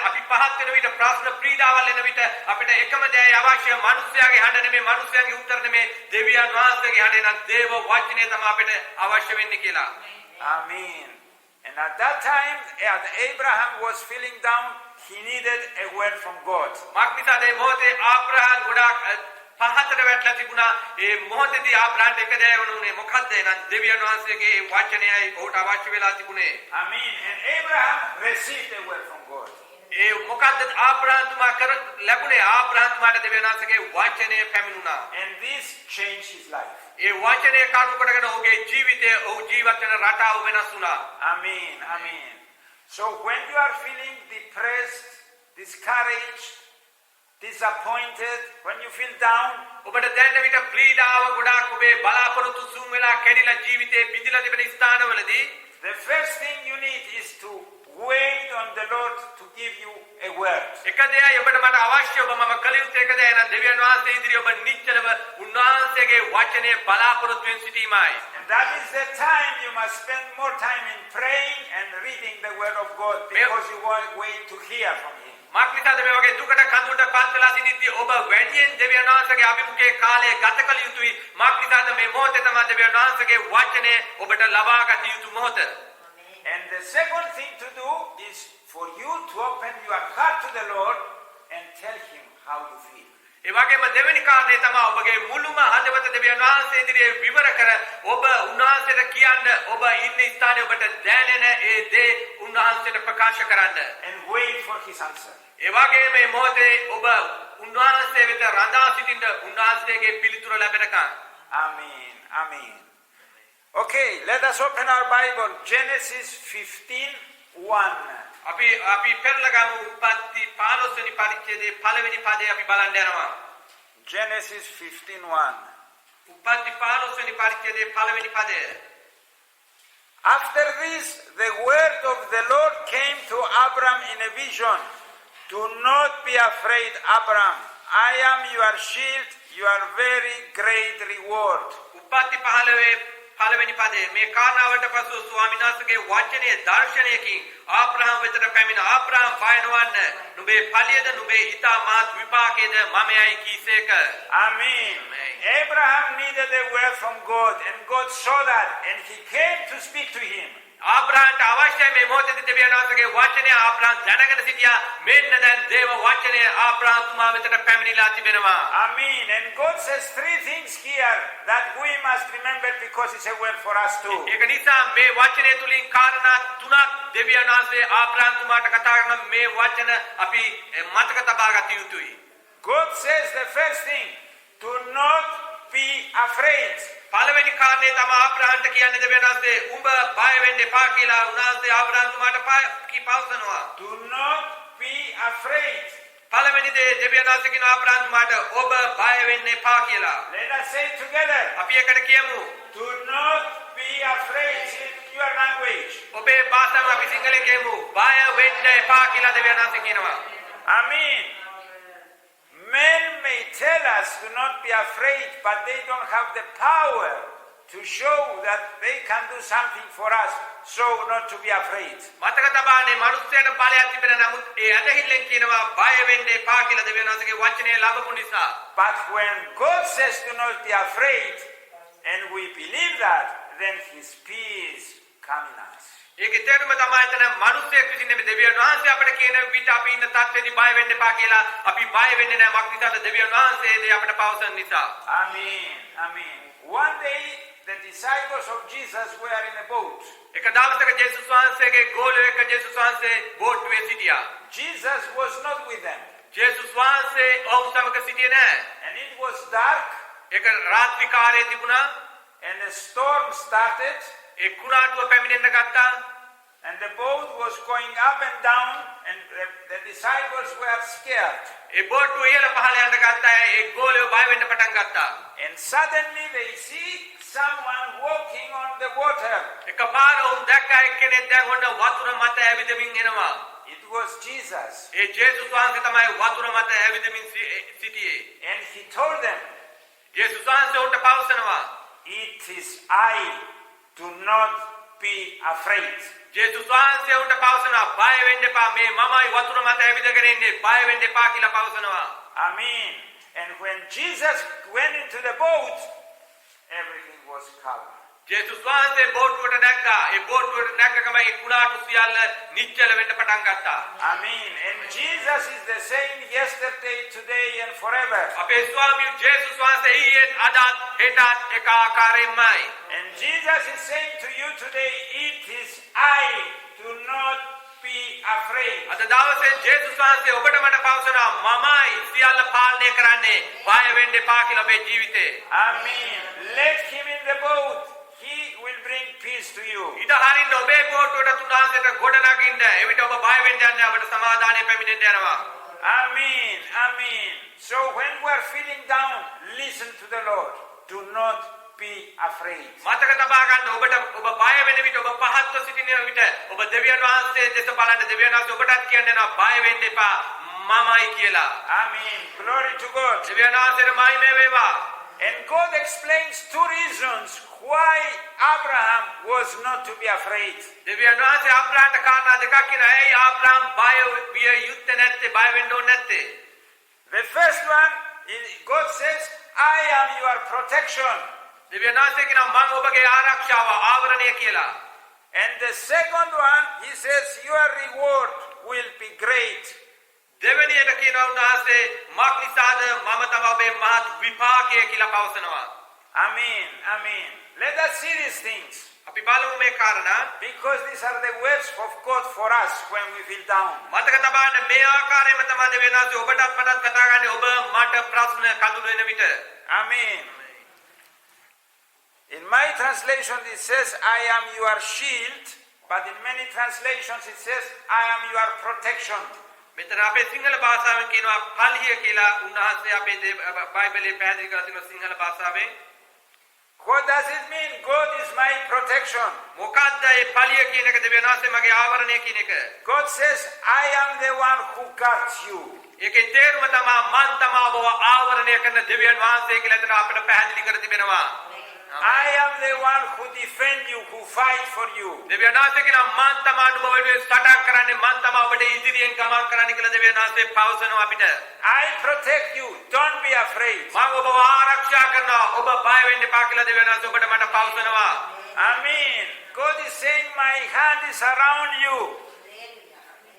[SPEAKER 3] අපි පහත් වෙන විට ප්‍රශ්න පීඩාවල් එන විට අපිට එකම දේ අවශ්‍ය මනුස්සයාගේ හඬ නෙමෙයි මනුස්සයාගේ උත්තර නෙමෙයි දෙවියන් වහන්සේගේ හඬ නම් දේව වචනේ තමයි අපිට අවශ්‍ය වෙන්නේ කියලා.
[SPEAKER 2] Amen. And at that time, as Abraham was feeling down, he needed a word from God.
[SPEAKER 3] මාක්නිසා දේ මොහොතේ ආබ්‍රහම් ගොඩාක් පහතට වැටලා තිබුණා. ඒ මොහොතේදී ආබ්‍රහම්ට එක දේ වුණේ මොකද්ද? එනම් දෙවියන් වහන්සේගේ වචනයයි ඔහුට අවශ්‍ය වෙලා තිබුණේ.
[SPEAKER 2] Amen. And Abraham received a word from God.
[SPEAKER 3] ඒ මොකද්ද ආබ්‍රහම්තුමා කර ලැබුණේ ආබ්‍රහම්තුමාට දෙවියන් වහන්සේගේ වචනය පැමිණුණා.
[SPEAKER 2] And this changed his life.
[SPEAKER 3] ඒ වචනය කරුණු කොටගෙන ඔහුගේ ජීවිතය ඔහු ජීවත් වෙන රටාව වෙනස් වුණා.
[SPEAKER 2] Amen. Amen. So when you are feeling depressed, discouraged, disappointed, when you feel down,
[SPEAKER 3] ඔබට දැනෙන විට පීඩාව ගොඩාක් ඔබේ බලාපොරොත්තු සුන් වෙලා කැඩිලා ජීවිතේ පිදිලා තිබෙන ස්ථානවලදී
[SPEAKER 2] the first thing you need is to wait on the Lord to give you a word.
[SPEAKER 3] එක දෙයයි ඔබට මට අවශ්‍ය ඔබ මම කළ යුත්තේ එක දෙයයි නම් දෙවියන් වහන්සේ ඉදිරියේ ඔබ නිශ්චලව උන්වහන්සේගේ වචනේ බලාපොරොත්තුෙන් සිටීමයි.
[SPEAKER 2] And that is the time you must spend more time in praying and reading the word of God, because you won't wait to hear from him.
[SPEAKER 3] මාක්නිසාද මේ වගේ දුකට කඳුලට පත් වෙලා සිටිද්දී ඔබ වැඩියෙන් දෙවියන් වහන්සේගේ අභිමුඛයේ කාලය ගත කළ යුතුයි. මාක්නිසාද මේ මොහොතේ තමයි දෙවියන් වහන්සේගේ වචනේ ඔබට ලබා ගත යුතු මොහොත.
[SPEAKER 2] And the second thing to do is for you to open your heart to the Lord and tell him how you feel.
[SPEAKER 3] ඒ වගේම දෙවෙනි කාරණේ තමයි ඔබගේ මුළුම හදවත දෙවියන් වහන්සේ ඉදිරියේ විවර කර ඔබ උන්වහන්සේට කියන්න ඔබ ඉන්න ස්ථානයේ ඔබට දැනෙන ඒ දේ උන්වහන්සේට ප්‍රකාශ කරන්න.
[SPEAKER 2] And wait for his answer.
[SPEAKER 3] ඒ වගේම මේ මොහොතේ ඔබ උන්වහන්සේ වෙත රඳා සිටින්න උන්වහන්සේගේ පිළිතුර ලැබෙනකන්.
[SPEAKER 2] Amen. Amen. Okay, let us open our Bible. Genesis 15:1.
[SPEAKER 3] අපි පෙරලගමු උපත්ති 15 වෙනි පරිච්ඡේදයේ පළවෙනි පදේ අපි බලන්න යනවා.
[SPEAKER 2] Genesis 15:1.
[SPEAKER 3] උපත්ති 15 වෙනි පරිච්ඡේදයේ පළවෙනි පදය.
[SPEAKER 2] After this, the word of the Lord came to Abram in a vision. Do not be afraid, Abram. I am your shield, your very great reward.
[SPEAKER 3] උපත්ති 15 පළවෙනි පදේ මේ කාරණාවට පසු ස්වාමීන් වහන්සේගේ වචනේ දර්ශනයකින් ආබ්‍රහම් වෙතට පැමිණ ආබ්‍රහම් බයනවන්න නුඹේ ඵලයේද නුඹේ ඊතා මහත් විපාකයේද මමයි කීසේක.
[SPEAKER 2] Amen. Abraham needed a word from God, and God saw that, and he came to speak to him.
[SPEAKER 3] ආබ්‍රහම්ට අවශ්‍යයි මේ මොහොතේදී දෙවියන් වහන්සේගේ වචනය ආබ්‍රහම් දැනගෙන සිටියා. මෙන්න දැන් දේව වචනය ආබ්‍රහම් තුමා වෙතට පැමිණිලා තිබෙනවා.
[SPEAKER 2] Amen. And God says three things here that we must remember, because it's a word for us too.
[SPEAKER 3] ඒක නිසා මේ වචනය තුලින් කාරණා තුනක් දෙවියන් වහන්සේ ආබ්‍රහම් තුමාට කතා කරන මේ වචන අපි මතක තබා ගත යුතුයි.
[SPEAKER 2] God says the first thing, do not be afraid.
[SPEAKER 3] පළවෙනි කාරණේ තමයි ආබ්‍රහම්ට කියන්නේ දෙවියන් වහන්සේ උඹ බය වෙන්න එපා කියලා උන්වහන්සේ ආබ්‍රහම් තුමාට පවසනවා.
[SPEAKER 2] Do not be afraid.
[SPEAKER 3] පළවෙනි දේ දෙවියන් වහන්සේ කියන ආබ්‍රහම් තුමාට ඔබ බය වෙන්න එපා කියලා.
[SPEAKER 2] Let us say it together.
[SPEAKER 3] අපි එකට කියමු.
[SPEAKER 2] Do not be afraid in your language.
[SPEAKER 3] ඔබේ භාෂාව අපි සිංහලෙන් කියමු. බය වෙන්න එපා කියලා දෙවියන් වහන්සේ කියනවා.
[SPEAKER 2] Amen. Men may tell us to not be afraid, but they don't have the power to show that they can do something for us, so not to be afraid.
[SPEAKER 3] මතක තබානේ මනුස්සයන බලයක් තිබෙන නමුත් ඒ ඇදහිල්ලෙන් කියනවා බය වෙන්න එපා කියලා දෙවියන් වහන්සේගේ වචනය ලැබපු නිසා.
[SPEAKER 2] But when God says to not be afraid, and we believe that, then his peace comes in us.
[SPEAKER 3] ඒකේ තේරුම තමයි එතන මනුස්සයෙක් විසින් නෙමෙයි දෙවියන් වහන්සේ අපිට කියන විට අපි ඉන්න තත්ත්වෙදී බය වෙන්න එපා කියලා. අපි බය වෙන්නේ නැහැ මක්නිසාද දෙවියන් වහන්සේ දේ අපිට පවසන නිසා.
[SPEAKER 2] Amen. Amen. One day the disciples of Jesus were in a boat.
[SPEAKER 3] එක දවසක ජේසුස් වහන්සේගේ ගෝලයෝ එක්ක ජේසුස් වහන්සේ බෝට්ටුවේ සිටියා.
[SPEAKER 2] Jesus was not with them.
[SPEAKER 3] ජේසුස් වහන්සේ ඔවුන් සමග සිටියේ නැහැ.
[SPEAKER 2] And it was dark,
[SPEAKER 3] ඒක රාත්‍රී කාලයේ තිබුණා.
[SPEAKER 2] and a storm started,
[SPEAKER 3] ඒ කුණාටුව පැමිණෙන්න ගත්තා.
[SPEAKER 2] and the boat was going up and down, and the disciples were scared.
[SPEAKER 3] ඒ බෝට්ටුව ඉහළ පහළ යන්න ගත්තා. ඒ ගෝලයෝ බය වෙන්න පටන් ගත්තා.
[SPEAKER 2] And suddenly they see someone walking on the water.
[SPEAKER 3] එකපාර උන් දැක්කා එක්කෙනෙක් දැන් ඔන්න වතුර මත ඇවිදමින් එනවා.
[SPEAKER 2] It was Jesus.
[SPEAKER 3] ඒ ජේසුස් වහන්සේ තමයි වතුර මත ඇවිදමින් සිටියේ.
[SPEAKER 2] And he told them,
[SPEAKER 3] ජේසුස් වහන්සේ උන්ට පවසනවා.
[SPEAKER 2] it is I, do not be afraid.
[SPEAKER 3] ජේසුස් වහන්සේ උන්ට පවසනවා බය වෙන්න එපා මේ මමයි වතුර මත ඇවිදගෙන ඉන්නේ බය වෙන්න එපා කියලා පවසනවා.
[SPEAKER 2] Amen. And when Jesus went into the boat, everything was calm.
[SPEAKER 3] ජේසුස් වහන්සේ බෝට්ටුවට නැග්ගා. ඒ බෝට්ටුවට නැග්ගකම ඒ කුණාටු සියල්ල නිශ්චල වෙන්න පටන් ගත්තා.
[SPEAKER 2] Amen. And Jesus is the same yesterday, today, and forever.
[SPEAKER 3] අපේ ස්වාමී ජේසුස් වහන්සේ ඊයේ අදත් හෙටත් එක ආකාරයෙන්මයි.
[SPEAKER 2] And Jesus is saying to you today, it is I, do not be afraid.
[SPEAKER 3] අද දවසේ ජේසුස් වහන්සේ ඔබට මට පවසනවා මමයි සියල්ල පාලනය කරන්නේ බය වෙන්න එපා කියලා ඔබේ ජීවිතේ.
[SPEAKER 2] Amen. Let him in the boat. He will bring peace to you.
[SPEAKER 3] ඊට හරින්න ඔබේ බෝට්ටුවට තුනාසෙට ගොඩ නගින්න. එවිට ඔබ බය වෙන්න යන්නේ අපට සමාදානය පැමිණෙන්න යනවා.
[SPEAKER 2] Amen. Amen. So when we are feeling down, listen to the Lord. Do not be afraid.
[SPEAKER 3] මතක තබා ගන්න ඔබට ඔබ බය වෙන විට ඔබ පහත්ව සිටින විට ඔබ දෙවියන් වහන්සේ දෙස බලන්න දෙවියන් වහන්සේ ඔබටත් කියනවා බය වෙන්න එපා මමයි කියලා.
[SPEAKER 2] Amen. Glory to God.
[SPEAKER 3] දෙවියන් වහන්සේට මහිමේ වේවා.
[SPEAKER 2] And God explains two reasons why Abraham was not to be afraid.
[SPEAKER 3] දෙවියන් වහන්සේ ආබ්‍රහම්ට කාරණා දෙකක් කියනවා. ඇයි ආබ්‍රහම් බය විය යුත්තේ නැත්තේ බය වෙන්න ඕනේ නැත්තේ?
[SPEAKER 2] The first one, God says, I am your protection.
[SPEAKER 3] දෙවියන් වහන්සේ කියනවා මම ඔබගේ ආරක්ෂාව ආවරණය කියලා.
[SPEAKER 2] And the second one, he says, your reward will be great.
[SPEAKER 3] දෙවෙනියට කියනවා උන්වහන්සේ මක් නිසාද මම තමයි ඔබේ මහත් විපාකය කියලා පවසනවා.
[SPEAKER 2] Amen. Amen. Let us see these things.
[SPEAKER 3] අපි බලමු මේ කාරණා.
[SPEAKER 2] Because these are the words of God for us when we feel down.
[SPEAKER 3] මතක තබන්න මේ ආකාරයෙන්ම තමයි දෙවියන් වහන්සේ ඔබටත් මටත් කතා කරන්නේ ඔබ මට ප්‍රශ්න කඳුළු වෙන විට.
[SPEAKER 2] Amen. In my translation it says, I am your shield. But in many translations it says, I am your protection.
[SPEAKER 3] මෙතන අපේ සිංහල භාෂාවෙන් කියනවා පල්හිය කියලා උන්වහන්සේ අපේ බයිබලයේ පැහැදිලි කරලා තියෙනවා සිංහල භාෂාවෙන්.
[SPEAKER 2] What does it mean? God is my protection.
[SPEAKER 3] මොකද්ද මේ පල්හිය කියන එක දෙවියන් වහන්සේ මගේ ආවරණය කියන එක?
[SPEAKER 2] God says, I am the one who guards you.
[SPEAKER 3] ඒකේ තේරුම තමයි මන් තමයි ඔබව ආවරණය කරන දෙවියන් වහන්සේ කියලා එතන අපිට පැහැදිලි කර තිබෙනවා.
[SPEAKER 2] I am the one who defend you, who fight for you.
[SPEAKER 3] දෙවියන් වහන්සේ කියනවා මන් තමයි ඔබ වෙනුවෙන් සටන් කරන්නේ මන් තමයි ඔබට ඉදිරියෙන් ගමන් කරන්නේ කියලා දෙවියන් වහන්සේ පවසනවා අපිට.
[SPEAKER 2] I protect you. Don't be afraid.
[SPEAKER 3] මම ඔබව ආරක්ෂා කරනවා ඔබ බය වෙන්න එපා කියලා දෙවියන් වහන්සේ ඔබට මට පවසනවා.
[SPEAKER 2] Amen. God is saying, my hand is around you.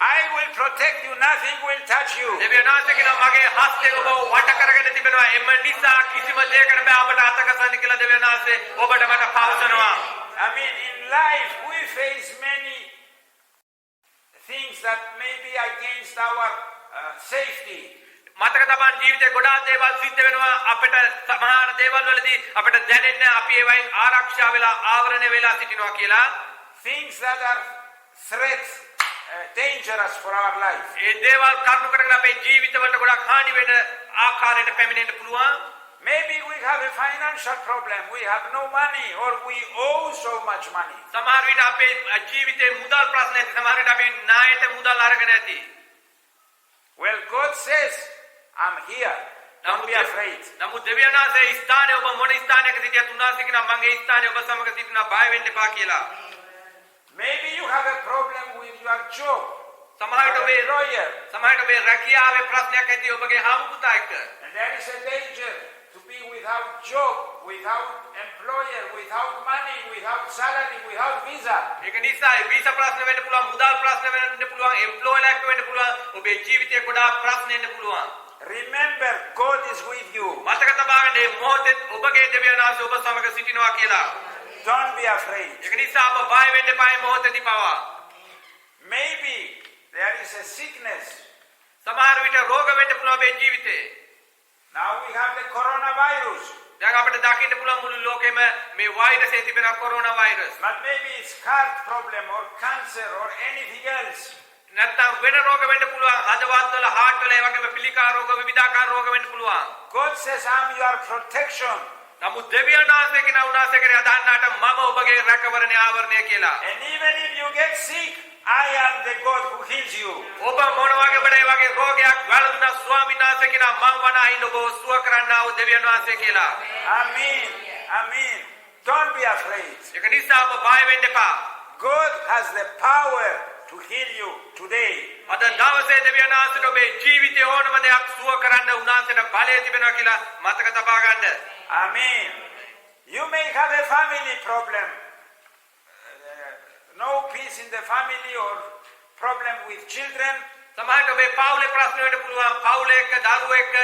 [SPEAKER 2] I will protect you. Nothing will touch you.
[SPEAKER 3] දෙවියන් වහන්සේ කියනවා මගේ හස්තය ඔබව වට කරගෙන තිබෙනවා. එම නිසා කිසිම දෙයකට බෑ අපට අතකසන්න කියලා දෙවියන් වහන්සේ ඔබට මට පවසනවා.
[SPEAKER 2] I mean, in life we face many things that may be against our safety.
[SPEAKER 3] මතක තබන්න ජීවිතේ ගොඩාක් දේවල් සිද්ධ වෙනවා අපිට සමහර දේවල් වලදී අපිට දැනෙන්නේ අපි ඒවයින් ආරක්ෂා වෙලා ආවරණය වෙලා සිටිනවා කියලා.
[SPEAKER 2] Things that are threats, dangerous for our life.
[SPEAKER 3] ඒ දේවල් කරුණු කරගෙන අපේ ජීවිතවලට ගොඩක් හානි වෙන ආකාරයට පැමිණෙන්න පුළුවන්.
[SPEAKER 2] Maybe we have a financial problem. We have no money or we owe so much money.
[SPEAKER 3] සමහර විට අපේ ජීවිතේ මුදල් ප්‍රශ්න ඇති. සමහර විට අපි ණයට මුදල් අරගෙන ඇති.
[SPEAKER 2] Well, God says, I'm here. Don't be afraid.
[SPEAKER 3] නමුත් දෙවියන් වහන්සේ ස්ථානයේ ඔබ මොන ස්ථානයක සිටියත් උන්වහන්සේ කියනවා මගේ ස්ථානයේ ඔබ සමග සිටිනවා බය වෙන්න එපා කියලා.
[SPEAKER 2] Maybe you have a problem with your job.
[SPEAKER 3] සමහර විට ඔබේ
[SPEAKER 2] lawyer.
[SPEAKER 3] සමහර විට ඔබේ රැකියාවේ ප්‍රශ්නයක් ඇති ඔබගේ හමුපුතා එක්ක.
[SPEAKER 2] And there is a danger to be without job, without employer, without money, without salary, without visa.
[SPEAKER 3] ඒක නිසා වීසා ප්‍රශ්න වෙන්න පුළුවන්, මුදල් ප්‍රශ්න වෙන්න පුළුවන්, එම්ප්ලොයර් එක්ක වෙන්න පුළුවන්, ඔබේ ජීවිතේ ගොඩාක් ප්‍රශ්න එන්න පුළුවන්.
[SPEAKER 2] Remember, God is with you.
[SPEAKER 3] මතක තබාගන්න මේ මොහොතේ ඔබගේ දෙවියන් වහන්සේ ඔබ සමග සිටිනවා කියලා.
[SPEAKER 2] Don't be afraid.
[SPEAKER 3] ඒක නිසා ඔබ බය වෙන්න එපා මේ මොහොතේදී පවා.
[SPEAKER 2] Maybe there is a sickness.
[SPEAKER 3] සමහර විට රෝග වෙන්න පුළුවන් ඔබේ ජීවිතේ.
[SPEAKER 2] Now we have the coronavirus.
[SPEAKER 3] දැන් අපිට දකින්න පුළුවන් මුළු ලෝකෙම මේ වෛරසය තිබෙන corona virus.
[SPEAKER 2] But maybe it's heart problem or cancer or anything else.
[SPEAKER 3] නැත්නම් වෙන රෝග වෙන්න පුළුවන්, හදවත්වල, heart වල, ඒ වගේම පිළිකා රෝග, විවිධාකාර රෝග වෙන්න පුළුවන්.
[SPEAKER 2] God says, I'm your protection.
[SPEAKER 3] නමුත් දෙවියන් වහන්සේ කියන උන්වහන්සේ කරේ අදහන්නාට මම ඔබගේ රැකවරණය ආවරණය කියලා.
[SPEAKER 2] And even if you get sick, I am the God who heals you.
[SPEAKER 3] ඔබ මොන වගේ බඩේ වගේ රෝගයක් වැළඳුනා ස්වාමීන් වහන්සේ කියන මම වනායින් ඔබ සුව කරන්නා වූ දෙවියන් වහන්සේ කියලා.
[SPEAKER 2] Amen. Amen. Don't be afraid.
[SPEAKER 3] ඒක නිසා ඔබ බය වෙන්න එපා.
[SPEAKER 2] God has the power to heal you today.
[SPEAKER 3] අද දවසේ දෙවියන් වහන්සේට ඔබේ ජීවිතේ ඕනම දෙයක් සුව කරන්න උන්වහන්සේට බලය තිබෙනවා කියලා මතක තබා ගන්න.
[SPEAKER 2] Amen. You may have a family problem. No peace in the family or problem with children.
[SPEAKER 3] සමහරවිට ඔබේ පවුලේ ප්‍රශ්න වෙන්න පුළුවන්, පවුලේ එක්ක දරුවෝ එක්ක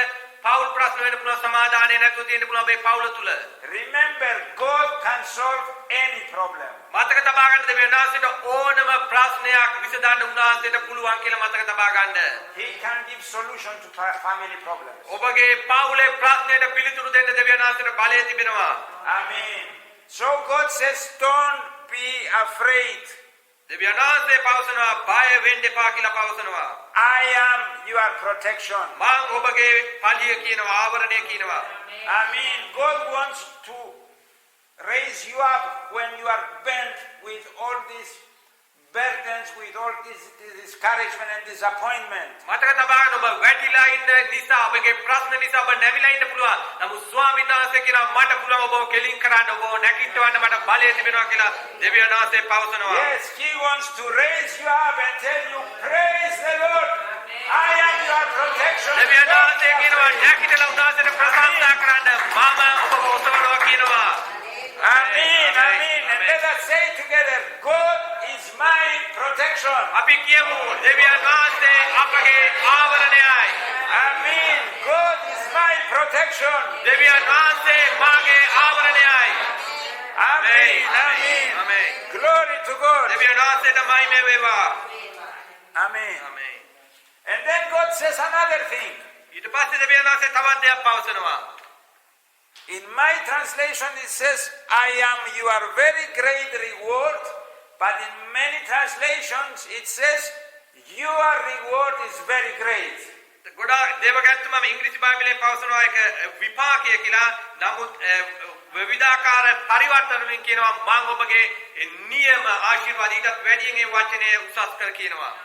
[SPEAKER 3] පෞල් ප්‍රශ්න වෙන්න පුළුවන් සමාදානය නැතුව තියෙන්න පුළුවන් අපේ පෞල තුල.
[SPEAKER 2] Remember, God can solve any problem.
[SPEAKER 3] මතක තබා ගන්න දෙවියන් වහන්සේට ඕනම ප්‍රශ්නයක් විසඳන්න උන්වහන්සේට පුළුවන් කියලා මතක තබා ගන්න.
[SPEAKER 2] He can give solution to family problems.
[SPEAKER 3] ඔබගේ පවුලේ ප්‍රශ්නයට පිළිතුරු දෙන්න දෙවියන් වහන්සේට බලය තිබෙනවා.
[SPEAKER 2] Amen. So God says, don't be afraid.
[SPEAKER 3] දෙවියන් වහන්සේ පවසනවා බය වෙන්න එපා කියලා පවසනවා.
[SPEAKER 2] I am your protection.
[SPEAKER 3] මම ඔබගේ පලිය කියනවා ආවරණය කියනවා.
[SPEAKER 2] Amen. God wants to raise you up when you are bent with all these burdens, with all this discouragement and disappointment.
[SPEAKER 3] මතක තබා ගන්න ඔබ වැටිලා ඉන්න නිසා ඔබගේ ප්‍රශ්න නිසා ඔබ නැවිලා ඉන්න පුළුවන්. නමුත් ස්වාමීන් වහන්සේ කියනවා මට පුළුවන් ඔබව කෙලින් කරන්න ඔබව නැගිටවන්න මට බලය තිබෙනවා කියලා දෙවියන් වහන්සේ පවසනවා.
[SPEAKER 2] Yes, He wants to raise you up and tell you, praise the Lord. I am your protection.
[SPEAKER 3] දෙවියන් වහන්සේ කියනවා නැගිටලා උන්වහන්සේට ප්‍රශංසා කරන්න මම ඔබව ඔසවනවා කියනවා.
[SPEAKER 2] Amen, amen. And let us say together, God is my protection.
[SPEAKER 3] අපි කියමු දෙවියන් වහන්සේ අපගේ ආවරණයයි.
[SPEAKER 2] Amen. God is my protection.
[SPEAKER 3] දෙවියන් වහන්සේ මාගේ ආවරණයයි.
[SPEAKER 2] Amen, amen.
[SPEAKER 3] Amen.
[SPEAKER 2] Glory to God.
[SPEAKER 3] දෙවියන් වහන්සේට මහිම වේවා.
[SPEAKER 2] Amen.
[SPEAKER 3] Amen.
[SPEAKER 2] And then God says another thing.
[SPEAKER 3] ඊට පස්සේ දෙවියන් වහන්සේ තවත් දෙයක් පවසනවා.
[SPEAKER 2] In my translation it says, I am your very great reward. But in many translations it says, your reward is very great.
[SPEAKER 3] ගොඩාක් දේවගැත්තම ඉංග්‍රීසි බයිබලයේ පවසනවා එක විපාකය කියලා. නමුත් විවිධාකාර පරිවර්තන වලින් කියනවා මම ඔබගේ නියම ආශිර්වාද ඊටත් වැඩියෙන් ඒ වචනේ උසස් කර කියනවා.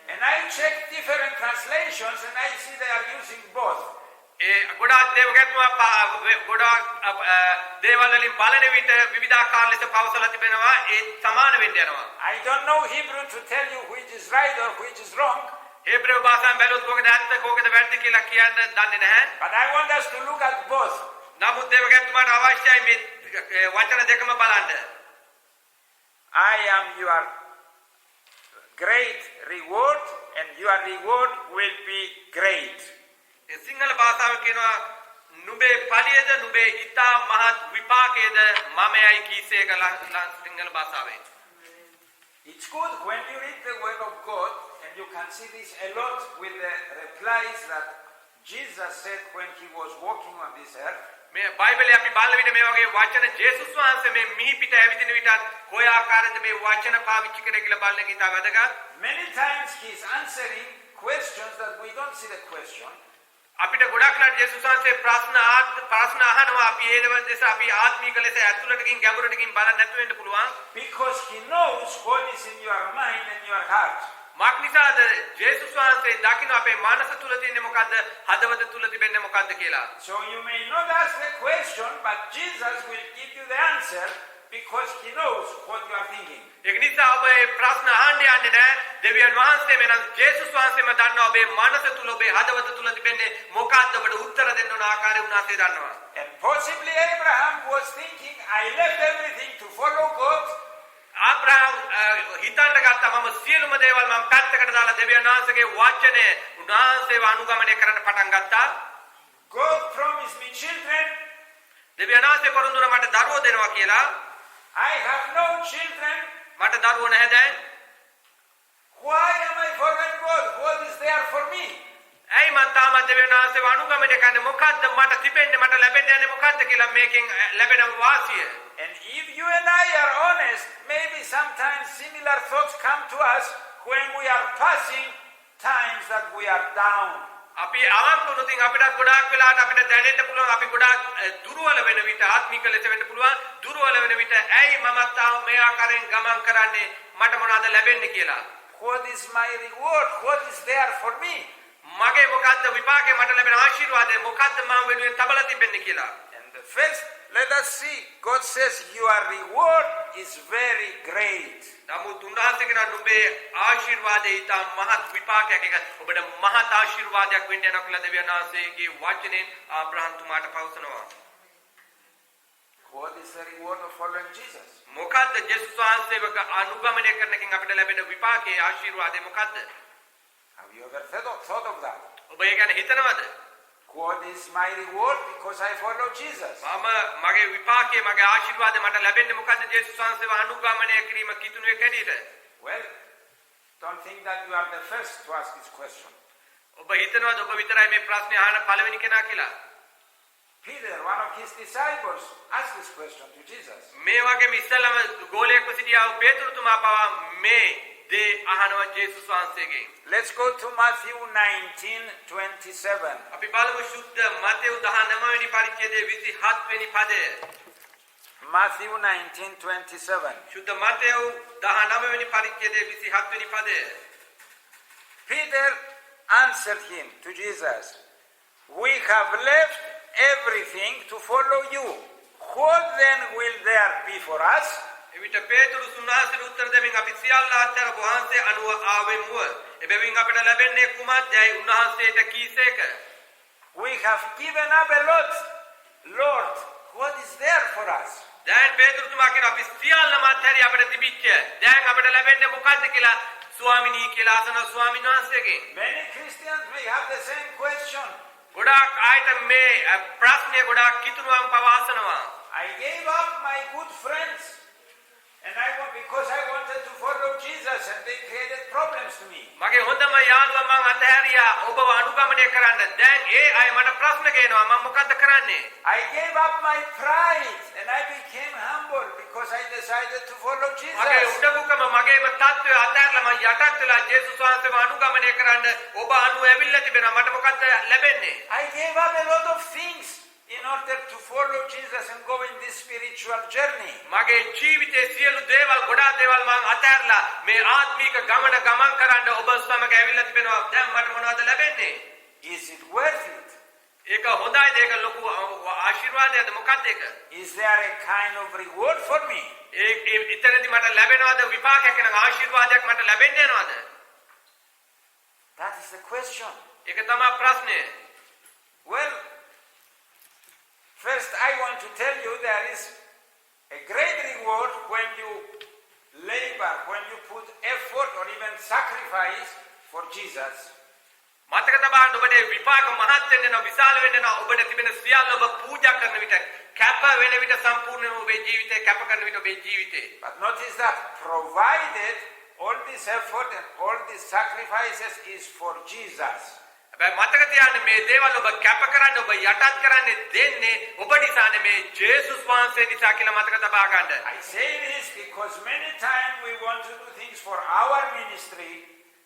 [SPEAKER 2] And I checked different translations and I see they are using both.
[SPEAKER 3] ගොඩාක් දේවගැත්තම ගොඩාක් දේවල් වලින් බලන විට විවිධාකාර ලෙස පවසලා තිබෙනවා ඒ සමාන වෙන්න යනවා.
[SPEAKER 2] I don't know Hebrew to tell you which is right or which is wrong.
[SPEAKER 3] හේබ්‍රේව භාෂාවෙන් බැලුවොත් කොහොමද ඇත්ත කොහොමද වැරදි කියලා කියන්න දන්නේ නැහැ.
[SPEAKER 2] But I want us to look at both.
[SPEAKER 3] නමුත් දේවගැත්තමට අවශ්‍යයි මේ වචන දෙකම බලන්න.
[SPEAKER 2] I am your great reward and your reward will be great.
[SPEAKER 3] ඒ සිංහල භාෂාවෙන් කියනවා නුඹේ පලියද නුඹේ ඊතා මහත් විපාකයේද මමයි කීසේ කියලා සිංහල භාෂාවෙන්.
[SPEAKER 2] It's good when you read the word of God and you can see this a lot with the replies that Jesus said when he was walking on this earth.
[SPEAKER 3] මේ බයිබලයේ අපි බලන විට මේ වගේ වචන ජේසුස් වහන්සේ මේ මිහි පිට ඇවිදින විට කොයි ආකාරයෙන්ද මේ වචන පාවිච්චි කරේ කියලා බලන එක ඉතා වැදගත්.
[SPEAKER 2] Many times he's answering questions that we don't see the question.
[SPEAKER 3] අපිට ගොඩක් ලාට ජේසුස් වහන්සේ ප්‍රශ්න අහනවා අපි ඒ දෙස අපි ආත්මීක ලෙස ඇතුළට ගින් ගැඹුරට ගින් බලන්න නැතුව වෙන්න පුළුවන්.
[SPEAKER 2] Because he knows what is in your mind and your heart.
[SPEAKER 3] Mark නිසාද ජේසුස් වහන්සේ දකින්න අපේ මනස තුල තියෙන්නේ මොකද්ද හදවත තුල තිබෙන්නේ මොකද්ද කියලා.
[SPEAKER 2] So you may not ask the question, but Jesus will give you the answer because he knows what you are thinking.
[SPEAKER 3] ඒක නිසා ඔබ මේ ප්‍රශ්න අහන්න යන්නේ නැහැ. දෙවියන් වහන්සේ මෙන්න ජේසුස් වහන්සේම දන්නවා ඔබේ මනස තුල ඔබේ හදවත තුල තිබෙන්නේ මොකද්ද ඔබට උත්තර දෙන්න ඕන ආකාරය උන්වහන්සේ දන්නවා.
[SPEAKER 2] And possibly Abraham was thinking, I left everything to follow God.
[SPEAKER 3] ආබ්‍රහම් හිතන්න ගත්තා මම සියලුම දේවල් මම පැත්තකට දාලා දෙවියන් වහන්සේගේ වචනේ උන්වහන්සේව අනුගමනය කරන්න පටන් ගත්තා.
[SPEAKER 2] God promised me children.
[SPEAKER 3] දෙවියන් වහන්සේ පොරොන්දුන මට දරුවෝ දෙනවා කියලා.
[SPEAKER 2] I have no children.
[SPEAKER 3] මට දරුවෝ නැහැ දැන්.
[SPEAKER 2] Why am I forgetting God? What is there for me?
[SPEAKER 3] ඇයි මම තාමත් දෙවියන් වහන්සේව අනුගමනය කරන්නේ මොකද්ද මට තිබෙන්නේ මට ලැබෙන්නේ යන්නේ මොකද්ද කියලා මේකෙන් ලැබෙන වාසිය.
[SPEAKER 2] And if you and I are honest, maybe sometimes similar thoughts come to us when we are passing times that we are down.
[SPEAKER 3] අපි ආත්මොතින් අපිට ගොඩාක් වෙලාවට අපිට දැනෙන්න පුළුවන් අපි ගොඩාක් දුර්වල වෙන විට ආත්මික ලෙස වෙන්න පුළුවන් දුර්වල වෙන විට ඇයි මම තාම මේ ආකාරයෙන් ගමන් කරන්නේ මට මොනවද ලැබෙන්නේ කියලා.
[SPEAKER 2] What is my reward? What is there for me?
[SPEAKER 3] මගේ මොකද්ද විපාකේ මට ලැබෙන ආශිර්වාදය මොකද්ද මම වෙනුවෙන් තබලා තිබෙන්නේ කියලා.
[SPEAKER 2] And the first, let us see. God says your reward is very great.
[SPEAKER 3] නමුත් උන්වහන්සේ කියන නුඹේ ආශිර්වාදය ඊටා මහත් විපාකයක් එක ඔබට මහත් ආශිර්වාදයක් වෙන්න යනවා කියලා දෙවියන් වහන්සේගේ වචනෙන් ආබ්‍රහම් තුමාට පවසනවා.
[SPEAKER 2] What is the reward of following Jesus?
[SPEAKER 3] මොකද්ද ජේසුස් වහන්සේව අනුගමනය කරන එකෙන් අපිට ලැබෙන විපාකයේ ආශිර්වාදය මොකද්ද?
[SPEAKER 2] Have you ever thought of that?
[SPEAKER 3] ඔබ ඒ ගැන හිතනවද?
[SPEAKER 2] What is my reward? Because I follow Jesus.
[SPEAKER 3] මම මගේ විපාකයේ මගේ ආශිර්වාදය මට ලැබෙන්නේ මොකද්ද? ජේසුස් වහන්සේව අනුගමනය කිරීම කිතුණු එකදීද?
[SPEAKER 2] Well, don't think that you are the first to ask this question.
[SPEAKER 3] ඔබ හිතනවාද ඔබ විතරයි මේ ප්‍රශ්නේ අහන පළවෙනි කෙනා කියලා?
[SPEAKER 2] Peter, one of his disciples, asked this question to Jesus.
[SPEAKER 3] මේ වගේ ඉස්සලම ගෝලයෙක්ව සිටියා වූ පේතුරුතුමා පවා මේ දේ අහනවා ජේසුස් වහන්සේගෙන්.
[SPEAKER 2] Let's go to Matthew 19:27.
[SPEAKER 3] අපි බලමු සුද්ධ මතෙව් 19 වෙනි පරිච්ඡේදයේ 27 වෙනි පදය.
[SPEAKER 2] Matthew 19:27.
[SPEAKER 3] සුද්ධ මතෙව් 19 වෙනි පරිච්ඡේදයේ 27 වෙනි පදය.
[SPEAKER 2] Peter answered him to Jesus, "We have left everything to follow you. What then will there be for us?"
[SPEAKER 3] එවිට පේතුරු සුන්වහන්සේට උත්තර දෙමින් අපි සියල්ල අත්හැර වහන්සේ අනුව ආවෙමුව. එබැවින් අපට ලැබෙන්නේ කුමක්දයි උන්වහන්සේට කීසේක.
[SPEAKER 2] We have given up a lot. Lord, what is there for us?
[SPEAKER 3] දැන් පේතුරුතුමා කියන අපි සියල්ලම අත්හැරි අපට තිබිච්ච දැන් අපට ලැබෙන්නේ මොකද්ද කියලා ස්වාමිනී කියලා අසන ස්වාමීන් වහන්සේගෙන්.
[SPEAKER 2] Many Christians may have the same question.
[SPEAKER 3] ගොඩාක් ආයත මේ ප්‍රශ්නේ ගොඩාක් කිතුරුවම් පවාසනවා.
[SPEAKER 2] I gave up my good friends and because I wanted to follow Jesus and they created problems to me.
[SPEAKER 3] මගේ හොඳම යාළුවා මං අතහැරියා ඔබව අනුගමනය කරන්න. දැන් ඒ අය මට ප්‍රශ්න ගේනවා මම මොකද්ද කරන්නේ?
[SPEAKER 2] I gave up my pride and I became humble because I decided to follow Jesus.
[SPEAKER 3] මගේ උඩඟුකම මගේම තත්ත්වය අතහැරලා මම යටත් වෙලා ජේසුස් වහන්සේව අනුගමනය කරන්න ඔබ අනුව ඇවිල්ලා තිබෙනවා. මට මොකද්ද ලැබෙන්නේ?
[SPEAKER 2] I gave up a lot of things in order to follow Jesus and go in this spiritual journey.
[SPEAKER 3] මගේ ජීවිතයේ සියලු දේවල් ගොඩාක් දේවල් මම අතහැරලා මේ ආත්මික ගමන් කරන්න ඔබ සමග ඇවිල්ලා තිබෙනවා. දැන් මට මොනවද ලැබෙන්නේ?
[SPEAKER 2] Is it worth it?
[SPEAKER 3] ඒක හොඳයිද? ඒක ලොකු ආශිර්වාදයක්ද? මොකක්ද ඒක?
[SPEAKER 2] Is there a kind of reward for me?
[SPEAKER 3] ඒ ඉතරදී මට ලැබෙනවද විපාකයක් වෙන ආශිර්වාදයක් මට ලැබෙන්නේ යනවද?
[SPEAKER 2] That is the question.
[SPEAKER 3] ඒක තමයි ප්‍රශ්නේ.
[SPEAKER 2] Well, first I want to tell you there is a great reward when you labor, when you put effort or even sacrifice for Jesus.
[SPEAKER 3] මතක තබන්න ඔබට විපාක මහත් වෙනවා විශාල වෙනවා ඔබට තිබෙන සියල්ල ඔබ පූජා කරන විට කැප වෙන විට සම්පූර්ණයෙන්ම ඔබේ ජීවිතේ කැප කරන විට ඔබේ ජීවිතේ.
[SPEAKER 2] But notice that provided all this effort and all these sacrifices is for Jesus.
[SPEAKER 3] හැබැයි මතක තියාගන්න මේ දේවල් ඔබ කැප කරන්නේ ඔබ යටත් කරන්නේ දෙන්නේ ඔබ නිසානේ මේ ජේසුස් වහන්සේ නිසා කියලා මතක තබා ගන්න.
[SPEAKER 2] I say this because many times we want to do things for our ministry,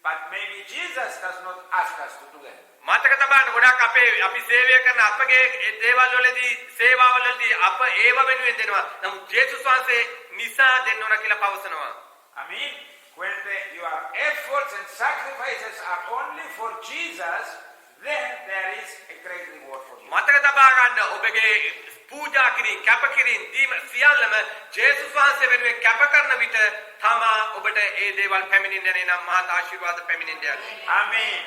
[SPEAKER 2] but maybe Jesus does not ask us to do them.
[SPEAKER 3] මතක තබන්න ගොඩක් අපි සේවය කරන අපගේ දේවල් වලදී සේවාවලදී අප ඒව වෙනුවෙන් දෙනවා. නමුත් ජේසුස් වහන්සේ නිසා දෙන්න ඕන කියලා පවසනවා.
[SPEAKER 2] I mean, when your efforts and sacrifices are only for Jesus, then there is a great reward for you.
[SPEAKER 3] මතක තබා ගන්න ඔබගේ පූජා කිරීම කැප කිරීම දීම සියල්ලම ජේසුස් වහන්සේ වෙනුවෙන් කැප කරන විට තමා ඔබට ඒ දේවල් පැමිණෙන්නේ නම් මහත් ආශිර්වාද පැමිණෙන්නේ.
[SPEAKER 2] Amen.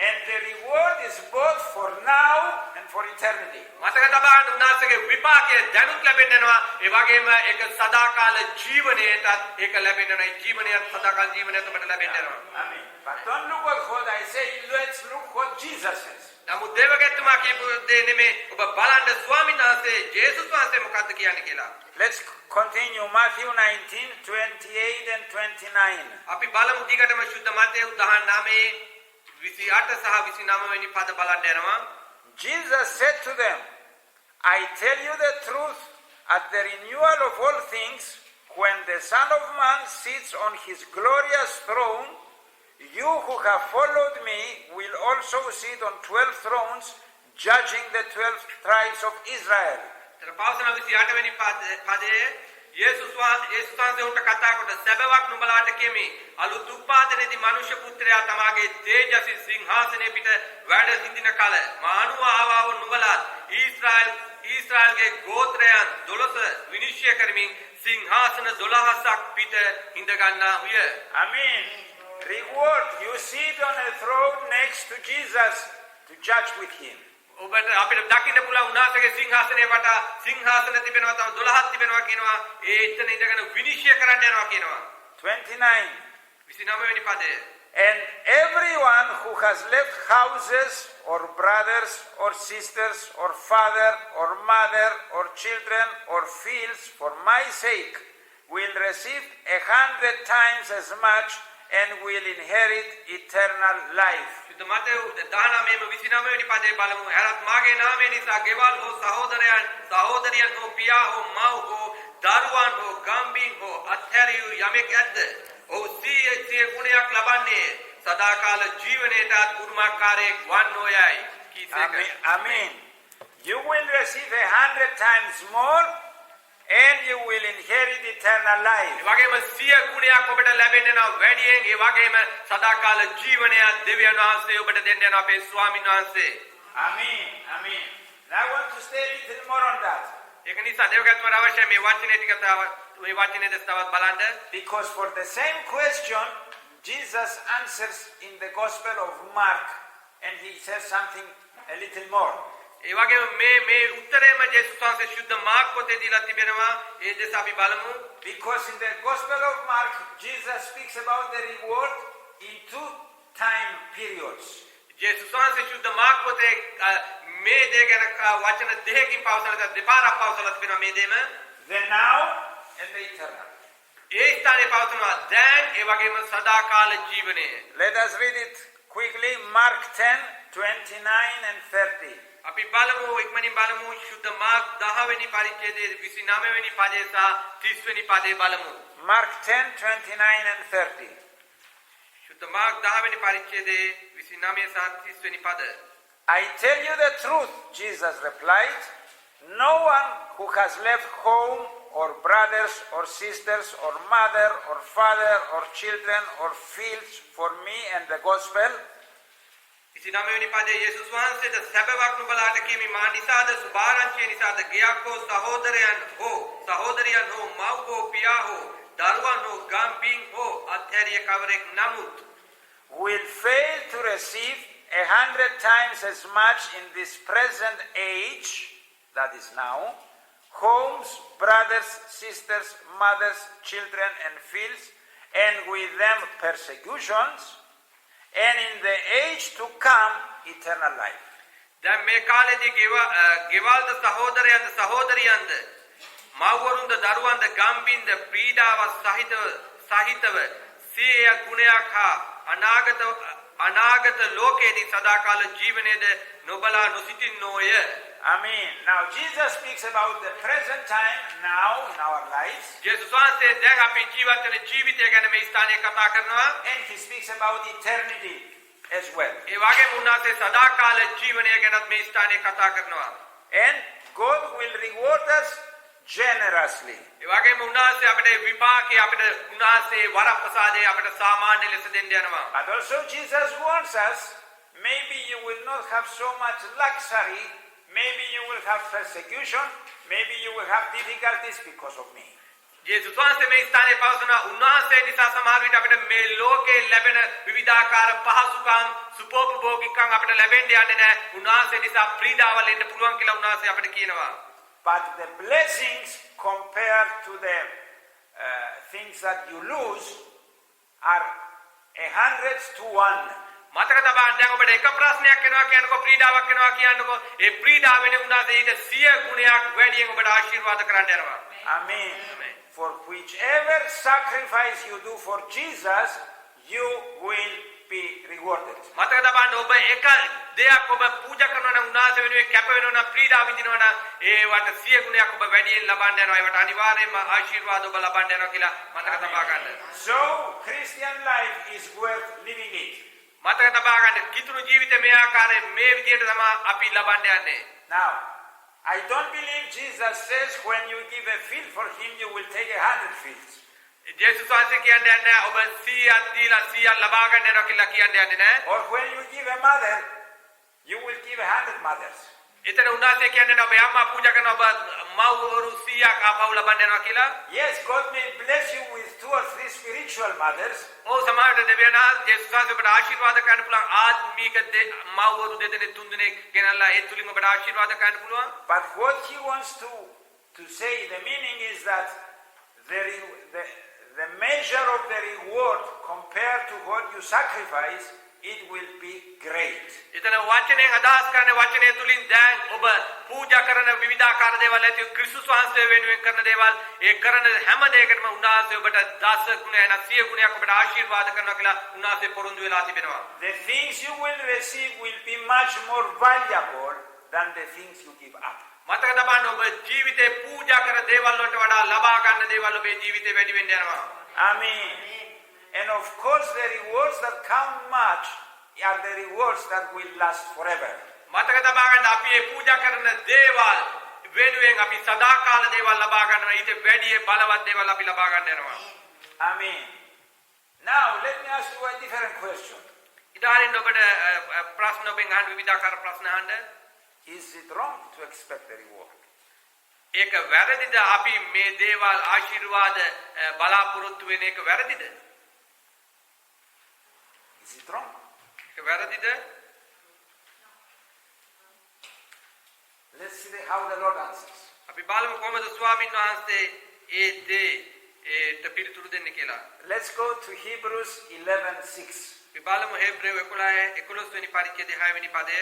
[SPEAKER 2] And the reward is both for now and for eternity.
[SPEAKER 3] මතක තබා ගන්න උන්වහන්සේගේ විපාකය දැනුත් ලැබෙන්නවා ඒ වගේම ඒක සදාකාල ජීවනයටත් ඒක ලැබෙනවා. ඒ ජීවනයත් සදාකාල ජීවනයත් ඔබට ලැබෙනවා.
[SPEAKER 2] Amen. But don't look at what I say, let's look what Jesus says.
[SPEAKER 3] නමුත් දේවගැතුමා කියපු දේ නෙමේ ඔබ බලන්න ස්වාමීන් වහන්සේ ජේසුස් වහන්සේ මොකක්ද කියන්නේ කියලා.
[SPEAKER 2] Let's continue Matthew 19:28 and 29.
[SPEAKER 3] අපි බලමු ටිකටම සුද්ධ මතෙව් 19 28 සහ 29 වෙනි පද බලන්න යනවා.
[SPEAKER 2] Jesus said to them, I tell you the truth, at the renewal of all things, when the Son of Man sits on his glorious throne, you who have followed me will also sit on 12 thrones, judging the 12 tribes of Israel.
[SPEAKER 3] තර පවසන 28 වෙනි පදයේ යේසුස් වහන්සේ උන්ට කතා කොට සැබවක් නුඹලාට කියමි අලුත් උපාදනයේදී මනුෂ්‍ය පුත්‍රයා තමාගේ තේජසින් සිංහාසනයේ පිට වැඩ සිටින කල මානුව ආවව නුඹලාත් ඊශ්‍රායල්ගේ ගෝත්‍රයන් 12 විනිශ්චය කරමින් සිංහාසන 12ක් පිට හිඳ ගන්නා විය.
[SPEAKER 2] Amen. Reward, you sit on a throne next to Jesus to judge with him.
[SPEAKER 3] ඔබට අපිට දකින්න පුළුවන් උන්වහන්සේගේ සිංහාසනයේ වටා සිංහාසන තිබෙනවා තව 12ක් තිබෙනවා කියනවා. ඒ එතන ඉඳගෙන විනිශ්චය කරන්න යනවා කියනවා.
[SPEAKER 2] 29.
[SPEAKER 3] 29 වෙනි පදය.
[SPEAKER 2] And everyone who has left houses or brothers or sisters or father or mother or children or fields for my sake will receive 100 times as much and will inherit eternal life.
[SPEAKER 3] සුද්ධ Matthew 19 29 වෙනි පදේ බලමු. හැරත් මාගේ නාමය නිසා ගෙවල් හෝ සහෝදරයන් හෝ පියා හෝ මව් හෝ දරුවන් හෝ ගම්බින් හෝ අත්හැරියු යමෙක් ඇද්ද? ඔහු සිය ගුණයක් ලබන්නේ සදාකාල ජීවනයේට උරුමකාරයෙක් වන්නෝයයි කීසේක.
[SPEAKER 2] Amen. You will receive 100 times more and you will inherit eternal
[SPEAKER 3] A
[SPEAKER 2] life.
[SPEAKER 3] වගේම සිය ගුණයක් ඔබට ලැබෙන්නේ නැව වැඩියෙන්. ඒ වගේම සදාකාල ජීවනයක් දෙවියන් වහන්සේ ඔබට දෙන්න යන අපේ ස්වාමීන් වහන්සේ.
[SPEAKER 2] Amen. Amen. Now I want to stay a little more on that.
[SPEAKER 3] ඒක නිසා දේවගත්වර අවශ්‍ය මේ වචනේ ටික මේ වචනේ දස්තවත් බලන්න.
[SPEAKER 2] Because for the same question, Jesus answers in the Gospel of Mark and he says something a little more.
[SPEAKER 3] ඒ වගේම මේ උත්තරේම ජේසුස් වහන්සේ ශුද්ධ මාර්ක් පොතේ දීලා තිබෙනවා. ඒ දෙස අපි බලමු.
[SPEAKER 2] Because in the Gospel of Mark, Jesus speaks about the reward in 2 time periods.
[SPEAKER 3] ජේසුස් වහන්සේ ශුද්ධ මාර්ක් පොතේ මේ දේ ගැන වචන දෙකකින් පවසලා දෙපාරක් පවසලා තිබෙනවා මේ දේම.
[SPEAKER 2] The now and the eternal.
[SPEAKER 3] ඒ ස්ථානයේ පවසනවා දැන් ඒ වගේම සදාකාල ජීවනය.
[SPEAKER 2] Let us read it quickly. Mark 10, 29 and 30.
[SPEAKER 3] අපි බලමු ඉක්මනින් බලමු ශුද්ධ මාර්ක් 10 වෙනි පරිච්ඡේදයේ 29 වෙනි පදේ සහ 30 වෙනි පදේ බලමු.
[SPEAKER 2] Mark 10, 29 and 30.
[SPEAKER 3] ශුද්ධ මාර්ක් 10 වෙනි පරිච්ඡේදයේ 29 සහ 30 වෙනි පද.
[SPEAKER 2] I tell you the truth, Jesus replied. No one who has left home or brothers or sisters or mother or father or children or fields for me and the gospel
[SPEAKER 3] 29 වෙනි පදයේ යේසුස් වහන්සේට සැබවක් නුඹලාට කීමි මා නිසාද සුභාරංචිය නිසාද ගයක් හෝ සහෝදරයන් හෝ මව් හෝ පියා හෝ දරුවන් හෝ ගම්බින් හෝ අත්හැරිය කවරෙක් නමුත්
[SPEAKER 2] will fail to receive 100 times as much in this present age, that is now, homes, brothers, sisters, mothers, children and fields, and with them persecutions, and in the age to come eternal life.
[SPEAKER 3] දැන් මේ කාලේදී ගෙවල්ද සහෝදරයන්ද මව්වරුන්ද දරුවන්ද ගම්බින්ද පීඩාව සහිතව සිය ගුණයක් හා අනාගත ලෝකයේදී සදාකාල ජීවනයේද නොබලා නොසිටින්නෝය.
[SPEAKER 2] Amen. Now Jesus speaks about the present time now in our lives.
[SPEAKER 3] ජේසුස් වහන්සේ දැන් අපි ජීවත් වෙන ජීවිතය ගැන මේ ස්ථානයේ කතා කරනවා.
[SPEAKER 2] And he speaks about eternity as well.
[SPEAKER 3] ඒ වගේම උන්වහන්සේ සදාකාල ජීවනය ගැනත් මේ ස්ථානයේ කතා කරනවා.
[SPEAKER 2] And God will reward us generously.
[SPEAKER 3] ඒ වගේම උන්වහන්සේ අපිට විපාකේ අපිට උන්වහන්සේ වරප්‍රසාදේ අපිට සාමාන්‍ය ලෙස දෙන්න යනවා.
[SPEAKER 2] But also Jesus warns us, maybe you will not have so much luxury, maybe you will have persecution, maybe you will have difficulties because of me.
[SPEAKER 3] ජේසුස් වහන්සේ මේ ස්ථානයේ පවසන උන්වහන්සේ නිසා සමහර විට අපිට මේ ලෝකේ ලැබෙන විවිධාකාර පහසුකම් සුඛෝපභෝගිකම් අපිට ලැබෙන්න යන්නේ නැහැ. උන්වහන්සේ නිසා පීඩාවල් එන්න පුළුවන් කියලා උන්වහන්සේ අපිට කියනවා.
[SPEAKER 2] But the blessings compared to the things that you lose are 100-1.
[SPEAKER 3] මතක තබන්න දැන් ඔබට එක ප්‍රශ්නයක් එනවා කියනකො පීඩාවක් එනවා කියනකො ඒ පීඩාවෙන් උන්වහන්සේ ඊට 100 ගුණයක් වැඩියෙන් ඔබට ආශිර්වාද කරන්න යනවා.
[SPEAKER 2] Amen. For whichever sacrifice you do for Jesus, you will be rewarded.
[SPEAKER 3] මතක තබන්න ඔබ එක දෙයක් ඔබ පූජා කරනවා නම් උන්වහන්සේ වෙනුවෙන් කැප වෙනවා නම් පීඩා විඳිනවා නම් ඒවට 100 ගුණයක් ඔබ වැඩියෙන් ලබන්න යනවා. ඒවට අනිවාර්යයෙන්ම ආශිර්වාද ඔබ ලබන්න යනවා කියලා මතක තබා ගන්න.
[SPEAKER 2] So Christian life is worth living it.
[SPEAKER 3] මතක තබා ගන්න කිතුණු ජීවිතේ මේ ආකාරයෙන් මේ විදිහට තමයි අපි ලබන්න යන්නේ.
[SPEAKER 2] Now, I don't believe Jesus says when you give a field for him, you will take 100 fields.
[SPEAKER 3] ජේසුස් වහන්සේ කියන්නේ නැහැ ඔබ 100ක් දීලා 100ක් ලබා ගන්න යනවා කියලා කියන්නේ නැහැ.
[SPEAKER 2] Or when you give a mother, you will give 100 mothers.
[SPEAKER 3] එතන උන්වහන්සේ කියන්නේ නැහැ ඔබ අම්මා පූජා කරන ඔබ මව්වරු 100ක් ආපහු ලබන්න යනවා කියලා.
[SPEAKER 2] Yes, God may bless you with 2 or 3 spiritual mothers.
[SPEAKER 3] ඔව් සමහරවිට දෙවියන්ා ජේසුස් වහන්සේ ඔබට ආශිර්වාද කරන්න පුළුවන් ආත්මික මව්වරු දෙදෙනෙක් තුන් දෙනෙක් ගෙනල්ලා ඒ තුලින් ඔබට ආශිර්වාද කරන්න පුළුවන්.
[SPEAKER 2] But what he wants to say, the meaning is that the measure of the reward compared to what you sacrifice, it will be great.
[SPEAKER 3] එතන වචනයෙන් අදහස් කරන වචනය තුලින් දැන් ඔබ පූජා කරන විවිධාකාර දේවල් ඇති ක්‍රිස්තුස් වහන්සේ වෙනුවෙන් කරන දේවල් ඒ කරන හැම දෙයකටම උන්වහන්සේ ඔබට 10 ගුණයක් නැත්නම් 100 ගුණයක් ඔබට ආශිර්වාද කරනවා කියලා උන්වහන්සේ පොරොන්දු වෙලා තිබෙනවා.
[SPEAKER 2] The things you will receive will be much more valuable than the things you give up.
[SPEAKER 3] මතක තබන්න ඔබ ජීවිතේ පූජා කර දේවල් වලට වඩා ලබා ගන්න දේවල් ඔබේ ජීවිතේ වැඩි වෙන්න යනවා.
[SPEAKER 2] Amen. And of course the rewards that count much are the rewards that will last forever.
[SPEAKER 3] මතක තබා ගන්න අපි මේ පූජා කරන දේවල් වෙනුවෙන් අපි සදාකාල දේවල් ලබා ගන්නවා. ඊට වැඩි බලවත් දේවල් අපි ලබා ගන්න යනවා.
[SPEAKER 2] Amen. Now let me ask you a different question.
[SPEAKER 3] ඉදාරින් ඔබට ප්‍රශ්න ඔබෙන් අහන්න විවිධාකාර ප්‍රශ්න අහන්න.
[SPEAKER 2] Is it wrong to expect a reward?
[SPEAKER 3] ඒක වැරදිද අපි මේ දේවල් ආශිර්වාද බලාපොරොත්තු වෙන එක වැරදිද?
[SPEAKER 2] Is it wrong?
[SPEAKER 3] ඒක වැරදිද?
[SPEAKER 2] Let's see how the Lord answers.
[SPEAKER 3] අපි බලමු කොහොමද ස්වාමීන් වහන්සේ ඒ ඒට පිළිතුරු දෙන්නේ කියලා.
[SPEAKER 2] Let's go to Hebrews 11:6.
[SPEAKER 3] අපි බලමු හේබ්‍රේව 11 වෙනි පරිච්ඡේදයේ 6 වෙනි පදය.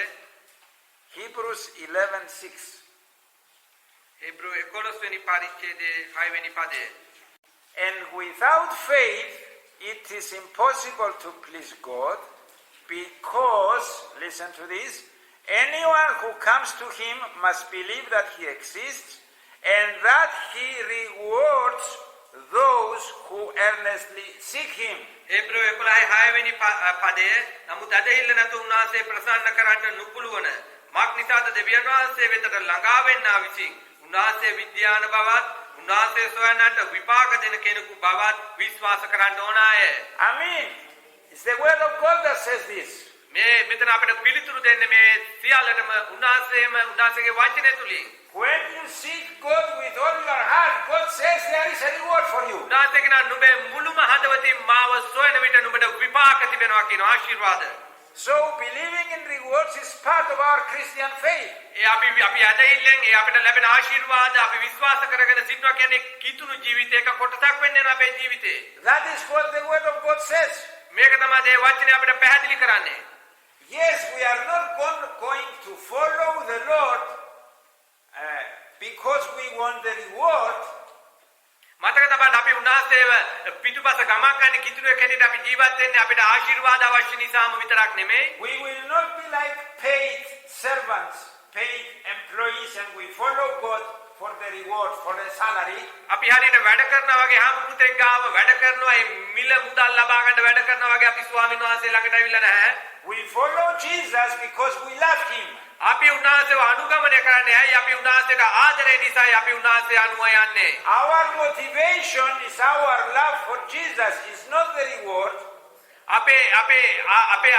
[SPEAKER 2] Hebrews 11:6.
[SPEAKER 3] හේබ්‍රේව 11 වෙනි පරිච්ඡේදයේ 6 වෙනි පදය.
[SPEAKER 2] And without faith it is impossible to please God, because, listen to this, anyone who comes to him must believe that he exists and that he rewards those who earnestly seek him.
[SPEAKER 3] හේබ්‍රේව 11 6 වෙනි පදය. නමුත් අදහිල්ල නැතු උන්වහන්සේ ප්‍රසන්න කරන්න නුපුළුවන මක් නිසාද දෙවියන් වහන්සේ වෙතට ළඟා වෙන්නා විසින් උන්වහන්සේ විද්‍යාන බවත් උන්වහන්සේ සොයන්නට විපාක දෙන කෙනෙකු බවත් විශ්වාස කරන්න ඕනාය.
[SPEAKER 2] Amen. It's the word of God that says this.
[SPEAKER 3] මේ මෙතන අපිට පිළිතුරු දෙන්නේ මේ සියල්ලටම උන්වහන්සේගේ වචනය තුලින්.
[SPEAKER 2] When you seek God with all your heart, God says there is a reward for you.
[SPEAKER 3] උන්වහන්සේ කියන නුඹේ මුළුම හදවතින් මාව සොයන විට නුඹට විපාක තිබෙනවා කියන ආශිර්වාද.
[SPEAKER 2] So believing in rewards is part of our Christian faith.
[SPEAKER 3] ඒ අපි අදහිල්ලෙන් ඒ අපිට ලැබෙන ආශිර්වාද අපි විශ්වාස කරගෙන සිටනවා කියන්නේ කිතුණු ජීවිතයක කොටසක් වෙන්න යන අපේ ජීවිතේ.
[SPEAKER 2] That is what the word of God says.
[SPEAKER 3] මේක තමයි මේ වචනේ අපිට පැහැදිලි කරන්නේ.
[SPEAKER 2] Yes, we are not going to follow the Lord because we want the reward.
[SPEAKER 3] මතක තබන්න අපි උන්වහන්සේව පිටුපස ගමන් කරන කිතුණුවෙක් හැටියට අපි ජීවත් වෙන්නේ අපිට ආශිර්වාද අවශ්‍ය නිසාම විතරක් නෙමෙයි.
[SPEAKER 2] We will not be like paid servants, paid employees, and we follow God for the reward, for the salary.
[SPEAKER 3] අපි හරියට වැඩ කරනවා වගේ හැම පුතෙක් ගාව වැඩ කරනවා ඒ මිල මුදල් ලබා ගන්න වැඩ කරනවා වගේ අපි ස්වාමීන් වහන්සේ ළඟට ඇවිල්ලා නැහැ.
[SPEAKER 2] We follow Jesus because we love him.
[SPEAKER 3] අපි උන්වහන්සේව අනුගමනය කරන්නේ ඇයි? අපි උන්වහන්සේට ආදරය නිසායි අපි උන්වහන්සේ අනුව යන්නේ.
[SPEAKER 2] Our motivation is our love for Jesus, is not the reward.
[SPEAKER 3] අපේ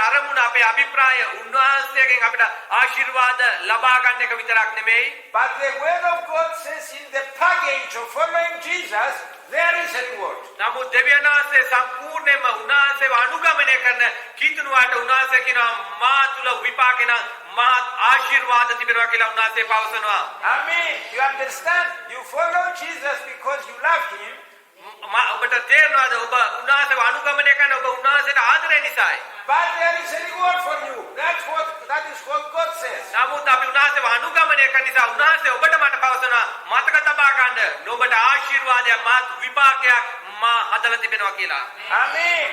[SPEAKER 3] අරමුණ අපේ අභිප්‍රාය උන්වහන්සේගෙන් අපිට ආශිර්වාද ලබා ගන්න එක විතරක් නෙමෙයි.
[SPEAKER 2] But the word of God says in the package of following Jesus, there is a reward.
[SPEAKER 3] නමුත් දෙවියන් වහන්සේ සම්පූර්ණයෙන්ම උන්වහන්සේව අනුගමනය කරන කිතුණුවාට උන්වහන්සේ කියනවා මා තුල විපාකේන මහත් ආශිර්වාද තිබෙනවා කියලා උන්වහන්සේ පවසනවා.
[SPEAKER 2] Amen. You understand? You follow Jesus because you love him.
[SPEAKER 3] ඔබට තේරෙනවද ඔබ උන්වහන්සේව අනුගමනය කරන ඔබ උන්වහන්සේට ආදරය නිසායි.
[SPEAKER 2] But there is a reward for you. That is what God says.
[SPEAKER 3] නමුත් අපි උන්වහන්සේව අනුගමනය කරන නිසා උන්වහන්සේ ඔබට මට පවසනවා මතක තබා ගන්න ඔබට ආශිර්වාදයක් මහත් විපාකයක් මා හදලා තිබෙනවා කියලා.
[SPEAKER 2] Amen.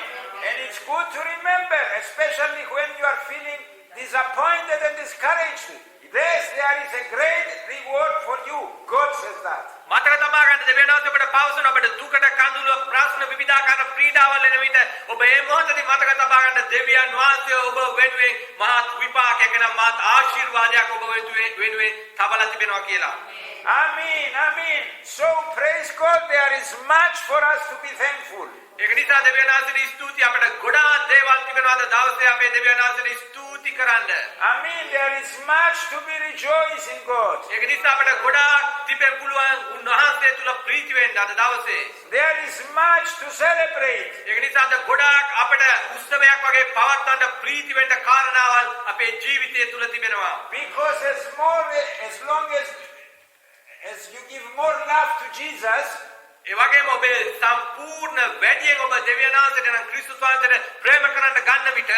[SPEAKER 2] And it's good to remember, especially when you are feeling disappointed and discouraged. Yes, there is a great reward for you. God says that.
[SPEAKER 3] මතක තබා ගන්න දෙවියන් වහන්සේ ඔබට පවසන ඔබට දුකට කඳුළු ප්‍රශ්න විවිධාකාර පීඩාවල් එන විට ඔබ මේ මොහොතේ මතක තබා ගන්න දෙවියන් වහන්සේ ඔබ වෙනුවෙන් මහත් විපාකයක් වෙන මහත් ආශිර්වාදයක් ඔබ වෙනුවෙන් තබලා තිබෙනවා කියලා.
[SPEAKER 2] Amen. Amen. So praise God, there is much for us to be thankful.
[SPEAKER 3] ඒක නිසා දෙවියන් වහන්සේට ස්තුති අපිට ගොඩාක් දේවල් තිබෙනවා දවසේ අපේ දෙවියන් වහන්සේට ස්තුති කරන්න.
[SPEAKER 2] Amen. There is much to be rejoicing God.
[SPEAKER 3] ඒක නිසා අපිට ගොඩාක් තිබෙන්න පුළුවන් උන්වහන්සේ තුල ප්‍රීති වෙන්න අද දවසේ.
[SPEAKER 2] There is much to celebrate.
[SPEAKER 3] ඒක නිසා අද ගොඩාක් අපිට උත්සවයක් වගේ පවත්වන්න ප්‍රීති වෙන්න කාරණාවල් අපේ ජීවිතය තුල තිබෙනවා.
[SPEAKER 2] Because as long as you give more love to Jesus,
[SPEAKER 3] ඒ වගේම ඔබේ සම්පූර්ණ වැඩියෙන් ඔබ දෙවියන් වහන්සේට නම් ක්‍රිස්තුස් වහන්සේට ප්‍රේම කරන්න ගන්න විට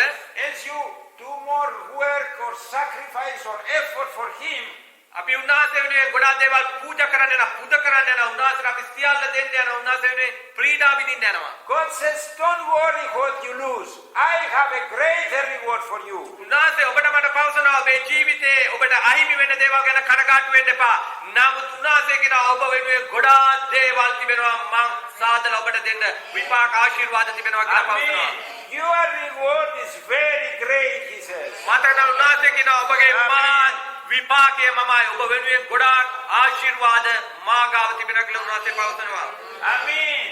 [SPEAKER 2] as you do more work or sacrifice or effort for Him,
[SPEAKER 3] අපි උන්වහන්සේ වෙනුවෙන් ගොඩාක් දේවල් පූජා කරන්න යනවා, පුද කරන්න යනවා, උන්වහන්සේට අපි සියල්ල දෙන්න යනවා, උන්වහන්සේ වෙනුවෙන් ප්‍රීඩා විඳින්න යනවා.
[SPEAKER 2] God says, don't worry what you lose. I have a greater reward for you.
[SPEAKER 3] උන්වහන්සේ ඔබට මට පවසනවා ඔබේ ජීවිතේ ඔබට අහිමි වෙන දේවල් ගැන කනගාටු වෙන්න එපා. නමුත් උන්වහන්සේ කියනවා ඔබ වෙනුවෙන් ගොඩාක් දේවල් තිබෙනවා මං සාදලා ඔබට දෙන්න විපාක ආශිර්වාද තිබෙනවා කියලා පවසනවා.
[SPEAKER 2] Amen. Your reward is very great, He says.
[SPEAKER 3] මතකද උන්වහන්සේ කියනවා ඔබගේ විපාකය මමයි ඔබ වෙනුවෙන් ගොඩාක් ආශිර්වාද මා ගාව තිබෙනවා කියලා උන්වහන්සේ පවසනවා.
[SPEAKER 2] Amen.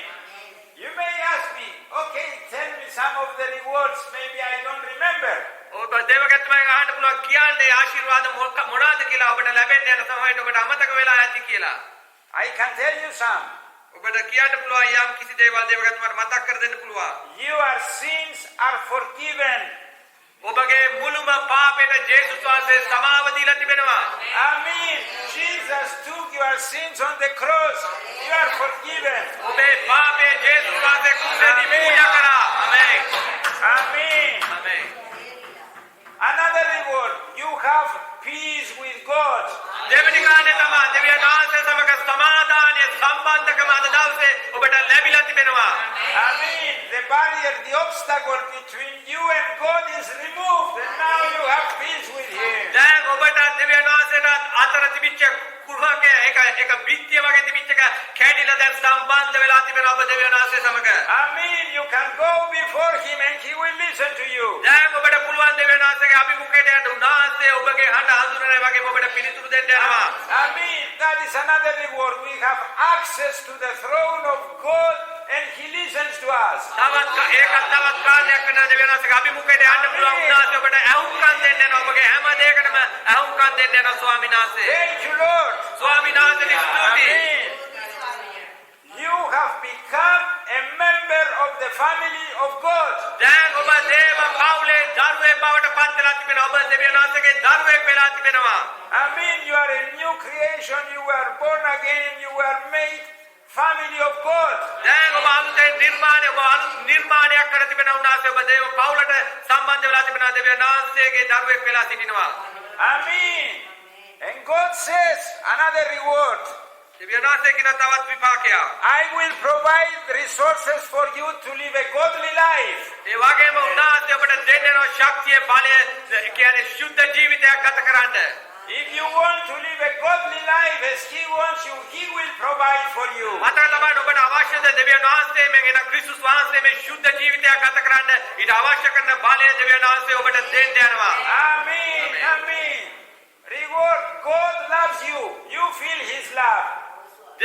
[SPEAKER 2] You may ask me, okay, tell me some of the rewards. Maybe I don't remember.
[SPEAKER 3] ඔබ දේවගතමයන් අහන්න පුළුවන් කියන්නේ ආශිර්වාද මොනවාද කියලා ඔබට ලැබෙන්න යන සමහරවිට ඔබට අමතක වෙලා ඇති කියලා.
[SPEAKER 2] I can tell you some.
[SPEAKER 3] ඔබට කියන්න පුළුවන් යම් කිසි දේවල් දේවගතමට මතක් කර දෙන්න පුළුවන්.
[SPEAKER 2] Your sins are forgiven.
[SPEAKER 3] ඔබගේ මුළුම පාපෙට ජේසුස් වහන්සේ සමාව දීලා තිබෙනවා.
[SPEAKER 2] Amen. Jesus took your sins on the cross. You are forgiven.
[SPEAKER 3] ඔබේ පාපේ ජේසුස් වහන්සේ කුසේදී පූජා කරා. ආමේන්.
[SPEAKER 2] Amen.
[SPEAKER 3] ආමේන්.
[SPEAKER 2] Another reward, you have peace with God.
[SPEAKER 3] දෙවෙනි කාරණේ තමයි දෙවියන් වහන්සේ සමග සමාදානය සම්බන්ධකම අද දවසේ ඔබට ලැබිලා තිබෙනවා.
[SPEAKER 2] Amen. The barrier, the obstacle between you and God is removed, and now you have peace with Him.
[SPEAKER 3] දැන් ඔබට දෙවියන් වහන්සේට අතර තිබිච්ච කුහක එක බිත්තිය වගේ තිබිච්ච එක කැඩිලා දැන් සම්බන්ධ වෙලා තිබෙනවා ඔබ දෙවියන් වහන්සේ සමග.
[SPEAKER 2] Amen. You can go before Him and He will listen to you.
[SPEAKER 3] දැන් ඔබට පුළුවන් දෙවියන් වහන්සේගේ අභිමුඛයට යන්න උන්වහන්සේ ඔබගේ හඬ හඳුනන වගේ ඔබට පිළිතුරු දෙන්න යනවා.
[SPEAKER 2] Amen. That is another reward. We have access to the throne of God and He listens to us.
[SPEAKER 3] තවත් කාර්යයක් කරන දෙවියන් වහන්සේගේ අභිමුඛයට යන්න පුළුවන් උන්වහන්සේ ඔබට අහුම්කම් දෙන්න යනවා ඔබගේ හැම දෙයකටම අහුම්කම් දෙන්න යනවා ස්වාමීන් වහන්සේ.
[SPEAKER 2] Thank you, Lord.
[SPEAKER 3] ස්වාමීන් වහන්සේට ස්තුතියි.
[SPEAKER 2] Amen. You have become a member of the family of God.
[SPEAKER 3] දැන් ඔබ දේව පවුලේ දරුවෙක් බවට පත් වෙලා තිබෙනවා. ඔබ දෙවියන් වහන්සේගේ දරුවෙක් වෙලා තිබෙනවා.
[SPEAKER 2] Amen. You are a new creation. You were born again. You were made family of God.
[SPEAKER 3] දැන් ඔබ අලුතෙන් නිර්මාණයක් කර තිබෙනවා උන්වහන්සේ ඔබ දේව පවුලට සම්බන්ධ වෙලා තිබෙනවා දෙවියන් වහන්සේගේ දරුවෙක් වෙලා සිටිනවා.
[SPEAKER 2] Amen. And God says another reward.
[SPEAKER 3] දෙවියන් වහන්සේ කියන තවත් විපාකයක්.
[SPEAKER 2] I will provide resources for you to live a godly life.
[SPEAKER 3] ඒ වගේම උන්වහන්සේ ඔබට දෙන්නා ශක්තිය බලය කියන්නේ සුද්ධ ජීවිතයක් ගත කරන්න.
[SPEAKER 2] If you want to live a godly life as He wants you, He will provide for you.
[SPEAKER 3] මතක තබන්න ඔබට අවශ්‍යද දෙවියන් වහන්සේ මේ එන ක්‍රිස්තුස් වහන්සේ මේ සුද්ධ ජීවිතයක් ගත කරන්න ඊට අවශ්‍ය කරන බලය දෙවියන් වහන්සේ ඔබට දෙන්න යනවා.
[SPEAKER 2] Amen. Amen. Reward. God loves you. You feel His love.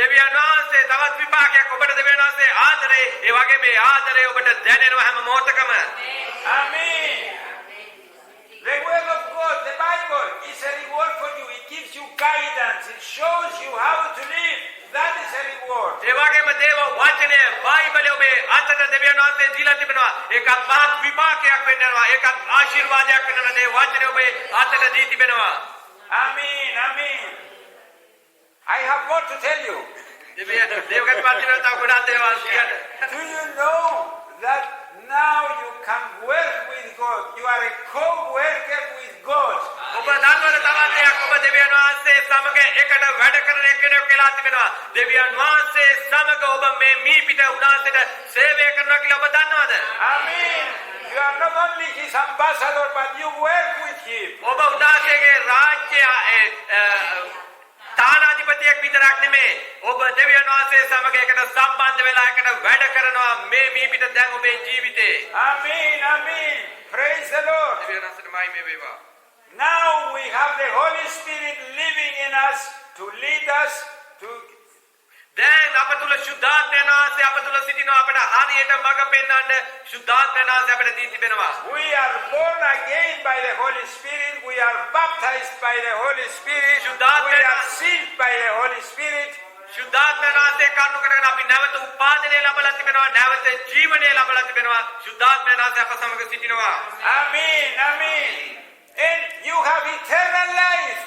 [SPEAKER 3] දෙවියන් වහන්සේ තවත් විපාකයක් ඔබට දෙවියන් වහන්සේ ආදරේ ඒ වගේ මේ ආදරේ ඔබට දැනෙනවා හැම මොහොතකම.
[SPEAKER 2] Amen. The word of God, the Bible, is a reward for you. It gives you guidance. It shows you how to live. That is a reward.
[SPEAKER 3] ඒ වගේම දේව වචනය බයිබලයේ ඔබේ අතට දෙවියන් වහන්සේ දීලා තිබෙනවා. ඒකත් මහත් විපාකයක් වෙන්නවා. ඒකත් ආශිර්වාදයක් වෙනවා. මේ වචනය ඔබේ අතට දී තිබෙනවා.
[SPEAKER 2] Amen. Amen. I have more to tell you.
[SPEAKER 3] දේවගත පාත්‍රය තව ගොඩාක් දේවල් කියන්න.
[SPEAKER 2] Do you know that now you can work with God? You are a co-worker with God.
[SPEAKER 3] ඔබ දන්නවද තවත් දෙයක් ඔබ දෙවියන් වහන්සේ සමග එකට වැඩ කරන කෙනෙක් කියලා තිබෙනවා. දෙවියන් වහන්සේ සමග ඔබ මේ මීපිට උන්වහන්සේට සේවය කරනවා කියලා ඔබ දන්නවද?
[SPEAKER 2] Amen. You are not only His ambassador, but you work with Him.
[SPEAKER 3] ඔබ උන්වහන්සේගේ රාජ්‍ය තානාධිපතියෙක් විතරක් නෙමෙයි ඔබ දෙවියන් වහන්සේ සමග එකට සම්බන්ධ වෙලා එකට වැඩ කරනවා මේ මීපිට දැන් ඔබේ ජීවිතේ.
[SPEAKER 2] Amen. Amen. Praise the Lord.
[SPEAKER 3] දෙවියන් වහන්සේට මහිම වේවා.
[SPEAKER 2] Now we have the Holy Spirit living in us to lead us to.
[SPEAKER 3] දැන් අප තුල ශුද්ධාත්මයන් වහන්සේ අප තුල සිටිනවා අපට හරියට මඟ පෙන්වන්න ශුද්ධාත්මයන් වහන්සේ අපට දී තිබෙනවා.
[SPEAKER 2] We are born again by the Holy Spirit. We are baptized by the Holy Spirit. We are sealed by the Holy Spirit.
[SPEAKER 3] ශුද්ධාත්මයන් වහන්සේ කරුණු කරගෙන අපි නැවත උපාදනය ලැබලා තිබෙනවා. නැවත ජීවනය ලැබලා තිබෙනවා. ශුද්ධාත්මයන් වහන්සේ අප සමග සිටිනවා.
[SPEAKER 2] Amen. Amen. And you have eternal life.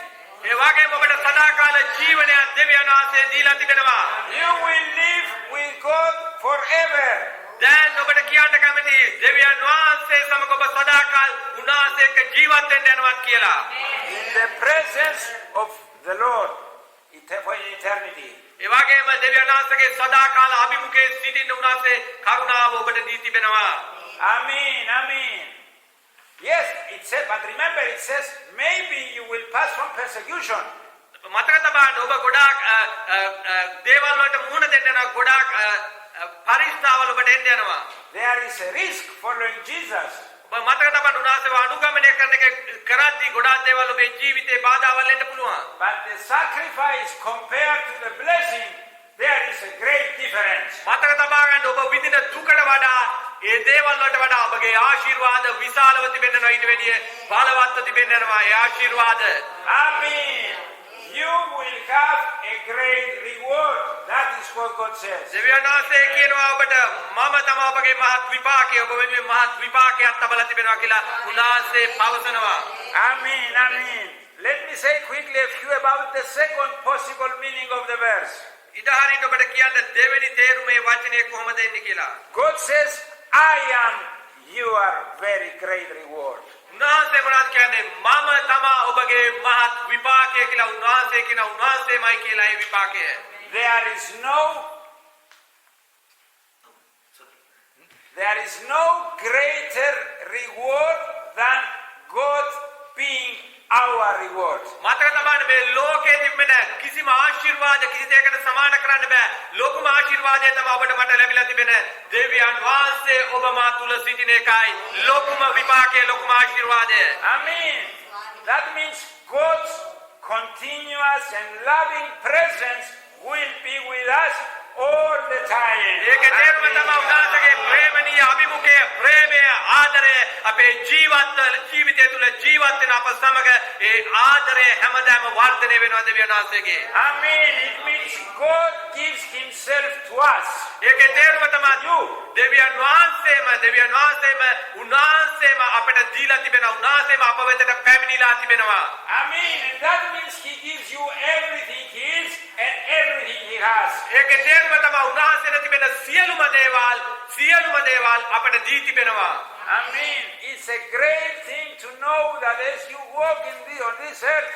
[SPEAKER 3] ඒ වගේම ඔබට සදාකාල ජීවනයක් දෙවියන් වහන්සේ දීලා තිබෙනවා.
[SPEAKER 2] You will live with God forever.
[SPEAKER 3] දැන් ඔබට කියන්න කැමති දෙවියන් වහන්සේ සමග ඔබ සදාකල් උන්වහන්සේ එක්ක ජීවත් වෙන්න යනවා කියලා.
[SPEAKER 2] In the presence of the Lord for eternity.
[SPEAKER 3] ඒ වගේම දෙවියන් වහන්සේගේ සදාකාල අභිමුඛයේ සිටින්න උන්වහන්සේ කරුණාව ඔබට දී තිබෙනවා.
[SPEAKER 2] Amen, amen. Yes, it says, but remember it says, maybe you will pass from persecution.
[SPEAKER 3] මතක තබන්න ඔබ ගොඩාක් දේවල් වලට මුහුණ දෙන්න යනවා ගොඩාක් පරිස්ථාවල ඔබට එන්න යනවා.
[SPEAKER 2] There is a risk following Jesus.
[SPEAKER 3] ඔබ මතක තබන්න උන්වහන්සේව අනුගමනය කරන එක කරද්දී ගොඩාක් දේවල් ඔබේ ජීවිතේ බාධාවල් එන්න පුළුවන්.
[SPEAKER 2] But the sacrifice compared to the blessing, there is a great difference.
[SPEAKER 3] මතක තබා ගන්න ඔබ විඳින දුකට වඩා ඒ දේවල් වලට වඩා ඔබගේ ආශිර්වාද විශාලව තිබෙනවා ඊට වැඩිය බලවත්ව තිබෙනවා ඒ ආශිර්වාද.
[SPEAKER 2] Amen. You will have a great reward. That is what God says.
[SPEAKER 3] දෙවියන් වහන්සේ කියනවා ඔබට මම තමයි ඔබගේ මහත් විපාකය ඔබ වෙනුවෙන් මහත් විපාකයක් තබලා තිබෙනවා කියලා උන්වහන්සේ පවසනවා.
[SPEAKER 2] Amen, amen. Let me say quickly a few about the second possible meaning of the verse.
[SPEAKER 3] ඉදහරින් ඔබට කියන්න දෙවෙනි තේරුමේ වචනේ කොහොමද එන්නේ කියලා.
[SPEAKER 2] God says, I am your very great reward.
[SPEAKER 3] උන්වහන්සේ මොනවද කියන්නේ මම තමයි ඔබගේ මහත් විපාකය කියලා උන්වහන්සේ කියන උන්වහන්සේමයි කියලා ඒ විපාකය.
[SPEAKER 2] There is no greater reward than God being our reward.
[SPEAKER 3] මතක තබන්න මේ ලෝකයේ තිබෙන කිසිම ආශිර්වාද කිසි දෙයකට සමාන කරන්න බෑ. ලොකුම ආශිර්වාදය තමයි ඔබට මට ලැබිලා තිබෙන දෙවියන් වහන්සේ ඔබ මා තුල සිටින එකයි ලොකුම විපාකය ලොකුම ආශිර්වාදය.
[SPEAKER 2] Amen. That means God's continuous and loving presence will be with us all the time.
[SPEAKER 3] ඒකේ තේරුම තමයි උන්වහන්සේගේ ප්‍රේමණීය අභිමුඛය ප්‍රේමය ආදරය අපේ ජීවිතය තුල ජීවත් වෙන අප සමග ඒ ආදරය හැමදාම වර්ධනය වෙනවා දෙවියන් වහන්සේගේ.
[SPEAKER 2] Amen. It means God gives himself to us.
[SPEAKER 3] ඒකේ තේරුම තමයි දෙවියන් වහන්සේම උන්වහන්සේම අපට දීලා තිබෙනවා උන්වහන්සේම අප වෙතට පැමිණිලා තිබෙනවා.
[SPEAKER 2] Amen. And that means he gives you everything he is and everything he has.
[SPEAKER 3] ඒකේ තේරුම තමයි උන්වහන්සේට තිබෙන සියලුම දේවල් අපට දී තිබෙනවා.
[SPEAKER 2] Amen. It's a great thing to know that as you walk on this earth,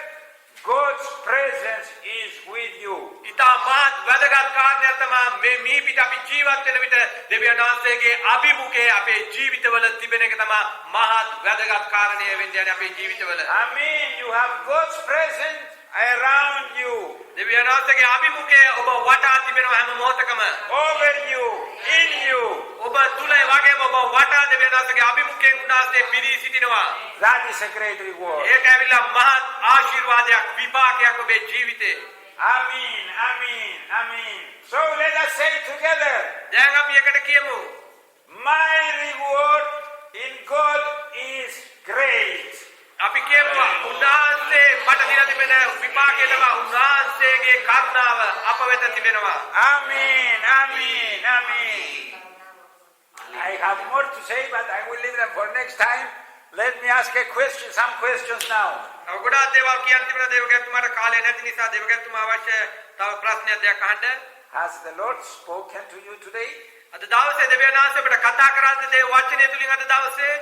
[SPEAKER 2] God's presence is with you.
[SPEAKER 3] ඉතා මහත් වැදගත් කාරණයක් තමයි මේ පිට අපි ජීවත් වෙන විට දෙවියන් වහන්සේගේ අභිමුඛය අපේ ජීවිතවල තිබෙන එක තමයි මහත් වැදගත් කාරණය වෙන්නේ අපේ ජීවිතවල.
[SPEAKER 2] Amen. You have God's presence around you.
[SPEAKER 3] දෙවියන් වහන්සේගේ අභිමුඛය ඔබ වටා තිබෙනවා හැම මොහොතකම.
[SPEAKER 2] Over you, in you.
[SPEAKER 3] ඔබ තුල වගේම ඔබ වටා දෙවියන් වහන්සේගේ අභිමුඛයෙන් උන්වහන්සේ පිරී සිටිනවා.
[SPEAKER 2] That is a great reward.
[SPEAKER 3] ඒක ඇවිල්ලා මහත් ආශිර්වාදයක් විපාකයක් ඔබේ ජීවිතේ.
[SPEAKER 2] Amen. Amen. Amen. So let us say together.
[SPEAKER 3] දැන් අපි එකට කියමු.
[SPEAKER 2] My reward in God is great.
[SPEAKER 3] අපි කියමු උන්වහන්සේ මට දීලා තිබෙන විපාකය තමයි උන්වහන්සේගේ කරුණාව අප වෙත තිබෙනවා.
[SPEAKER 2] Amen. Amen. Amen. I have more to say, but I will leave them for next time. Let me ask some questions now.
[SPEAKER 3] ගොඩාක් දේවල් කියන්න තිබෙනවා දේවගැතුමාට කාලය නැති නිසා දේවගැතුමා අවශ්‍ය තව ප්‍රශ්නයක් දෙයක් අහන්න.
[SPEAKER 2] Has the Lord spoken to you today?
[SPEAKER 3] අද දවසේ දෙවියන් වහන්සේ අපට කතා කරන්නේ දේ වචනය තුලින් අද දවසේ.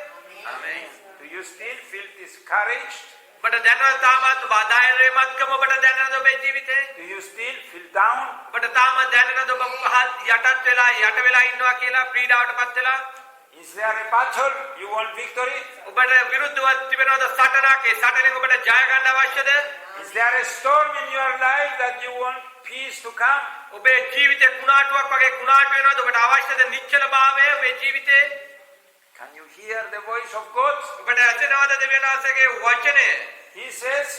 [SPEAKER 2] Amen. Do you still feel discouraged?
[SPEAKER 3] ඔබට දැනන තාමත් ඔබ ධෛර්යමත්කම ඔබට දැනනද ඔබේ ජීවිතේ?
[SPEAKER 2] Do you still feel down?
[SPEAKER 3] ඔබට තාම දැනනද ඔබ පහත් යට වෙලා ඉන්නවා කියලා පීඩාවටපත් වෙලා?
[SPEAKER 2] Is there a battle you want victory?
[SPEAKER 3] ඔබට විරුද්ධව තිබෙනවද සටනක්? ඒ සටනෙන් ඔබට ජය ගන්න අවශ්‍යද?
[SPEAKER 2] Is there a storm in your life that you want peace to come?
[SPEAKER 3] ඔබේ ජීවිතේ කුණාටුවක් වගේ කුණාටු වෙනවද? ඔබට අවශ්‍යද නිශ්චලභාවය ඔබේ ජීවිතේ?
[SPEAKER 2] Can you hear the voice of God?
[SPEAKER 3] ඔබට ඇසෙනවද දෙවියන් වහන්සේගේ වචනය?
[SPEAKER 2] He says,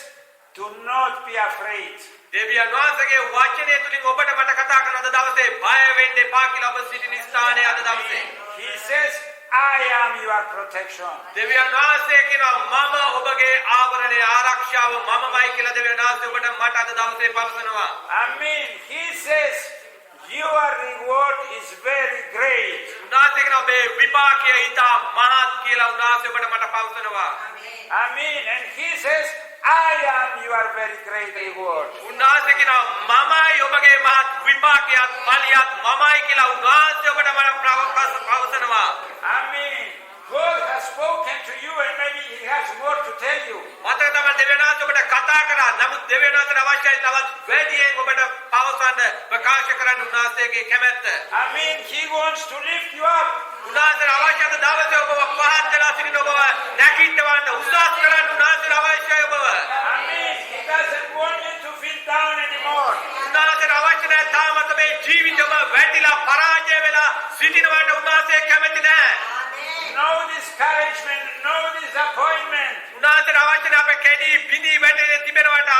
[SPEAKER 2] do not be afraid.
[SPEAKER 3] දෙවියන් වහන්සේගේ වචනය තුලින් ඔබට මට කතා කරන අද දවසේ බය වෙන්න එපා කියලා ඔබ සිටින ස්ථානයේ අද දවසේ.
[SPEAKER 2] He says, I am your protection.
[SPEAKER 3] දෙවියන් වහන්සේ කියනවා මම ඔබගේ ආවරණයේ ආරක්ෂාව මමමයි කියලා දෙවියන් වහන්සේ ඔබට මට අද දවසේ පවසනවා.
[SPEAKER 2] Amen. He says, your reward is very great.
[SPEAKER 3] උන්වහන්සේ කියනවා මේ විපාකය ඊට මහත් කියලා උන්වහන්සේ ඔබට මට පවසනවා.
[SPEAKER 2] Amen. And he says, I am your very great reward.
[SPEAKER 3] උන්වහන්සේ කියනවා මමයි ඔබගේ මහත් විපාකයක් බලියක් මමයි කියලා උන්වහන්සේ ඔබට මම පවසනවා.
[SPEAKER 2] Amen. God has spoken to you and maybe He has more to tell you.
[SPEAKER 3] මතක තමයි දෙවියන්වහන්සේ ඔබට කතා කරා. නමුත් දෙවියන්වහන්සේට අවශ්‍යයි තවත් වැඩියෙන් ඔබට පවසන්න ප්‍රකාශ කරන්න උන්වහන්සේගේ කැමැත්ත.
[SPEAKER 2] Amen. He wants to lift you up.
[SPEAKER 3] උන්වහන්සේට අවශ්‍යද දවසේ ඔබව පහත් වෙලා සිටින ඔබව නැගිටවන්න උත්සාහ කරන්න උන්වහන්සේට අවශ්‍යයි ඔබව.
[SPEAKER 2] Amen. He doesn't want you to feel down anymore.
[SPEAKER 3] උන්වහන්සේට අවශ්‍ය නැහැ තාමත් මේ ජීවිතය ඔබ වැටිලා පරාජය වෙලා සිටිනවට උන්වහන්සේ කැමති නැහැ.
[SPEAKER 2] No discouragement, no disappointment.
[SPEAKER 3] උන්වහන්සේට අවශ්‍ය නැහැ අපේ කැඩී බිඳී වැටෙන්නේ තිබෙනවට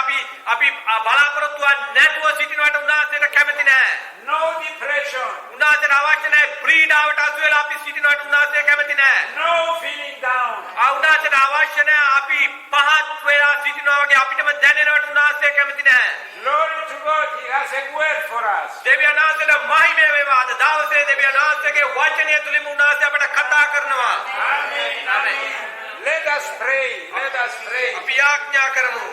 [SPEAKER 3] අපි බලාපොරොත්තු නැතුව සිටිනවට උන්වහන්සේට කැමති නැහැ.
[SPEAKER 2] No depression.
[SPEAKER 3] උන්වහන්සේට අවශ්‍ය නැහැ පීඩාවට අසු වෙලා අපි සිටිනවට උන්වහන්සේ කැමති නැහැ.
[SPEAKER 2] No feeling down.
[SPEAKER 3] උන්වහන්සේට අවශ්‍ය නැහැ අපි පහත් වෙලා සිටිනවා වගේ අපිටම දැනෙනවට උන්වහන්සේ කැමති නැහැ.
[SPEAKER 2] Glory to God. He has a word for us.
[SPEAKER 3] දෙවියන් වහන්සේට මහිම වේවා. අද දවසේ දෙවියන් වහන්සේගේ වචනය තුලින් උන්වහන්සේ අපට කතා කරනවා.
[SPEAKER 2] Amen. Amen. Let us pray. Let us pray.
[SPEAKER 3] අපි යාඥා කරමු.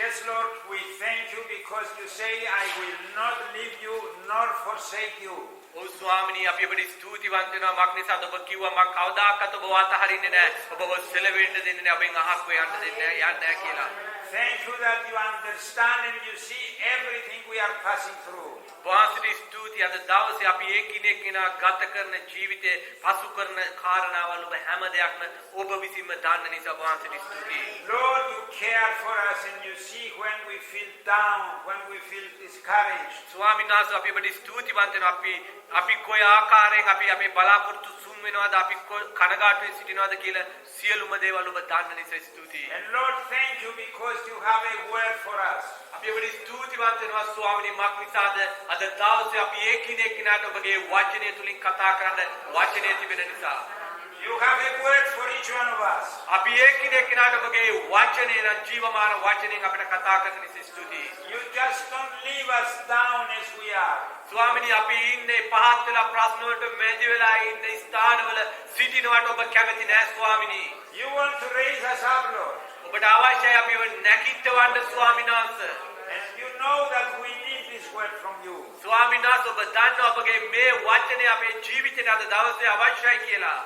[SPEAKER 2] Yes, Lord, we thank you because you say, I will not leave you nor forsake you.
[SPEAKER 3] ඔව් ස්වාමිනී අපි ඔබට ස්තුතිවන්ත වෙනවා මක් නිසාද ඔබ කිව්වා මම කවදාකවත් ඔබව අතහරින්නේ නැහැ ඔබව සෙලවෙන්න දෙන්නේ නැහැ ඔබෙන් අහක් වේ යන්න දෙන්නේ නැහැ යන්නේ නැහැ කියලා.
[SPEAKER 2] Thank you that you understand and you see everything we are passing through.
[SPEAKER 3] වාසිත ස්තුතිය අද දවසේ අපි එකිනෙක කෙනා ගත කරන ජීවිතේ පසු කරන කාරණාවල් ඔබ හැම දෙයක්ම ඔබ විසින්ම දන්න නිසා වාසිත ස්තුතියි.
[SPEAKER 2] Lord, you care for us and you see when we feel down, when we feel discouraged.
[SPEAKER 3] ස්වාමීන් වහන්සේ අපි ඔබට ස්තුතිවන්ත වෙනවා අපි කොයි ආකාරයෙන් අපි බලාපොරොත්තු සුන් වෙනවද අපි කනගාටුවෙන් සිටිනවද කියලා සියලුම දේවල් ඔබ දන්න නිසා ස්තුතියි.
[SPEAKER 2] And Lord, thank you because you have a word for us.
[SPEAKER 3] අපි ඔබට ස්තුතිවන්ත වෙනවා ස්වාමීනි මක් නිසාද අද දවසේ අපි එකිනෙක කෙනාට ඔබගේ වචනය තුලින් කතා කරන්න වචනය තිබෙන නිසා.
[SPEAKER 2] You have a word for each one of us.
[SPEAKER 3] අපි එකිනෙක කෙනාට ඔබගේ වචනය නම් ජීවමාන වචනයෙන් අපිට කතා කරන නිසා ස්තුතියි.
[SPEAKER 2] You just don't leave us down as we are.
[SPEAKER 3] ස්වාමීනි අපි ඉන්නේ පහත් වෙලා ප්‍රශ්න වලට මැදි වෙලා ඉන්න ස්ථානවල සිටිනවට ඔබ කැමති නැහැ ස්වාමීනි.
[SPEAKER 2] You want to raise us up, Lord.
[SPEAKER 3] ඔබට අවශ්‍යයි අපි නැගිටවන්න ස්වාමීන් වහන්සේ.
[SPEAKER 2] And you know that we need this word from you.
[SPEAKER 3] ස්වාමීන් වහන්සේ ඔබ දන්නවා ඔබගේ මේ වචනය අපේ ජීවිතයට අද දවසේ අවශ්‍යයි කියලා.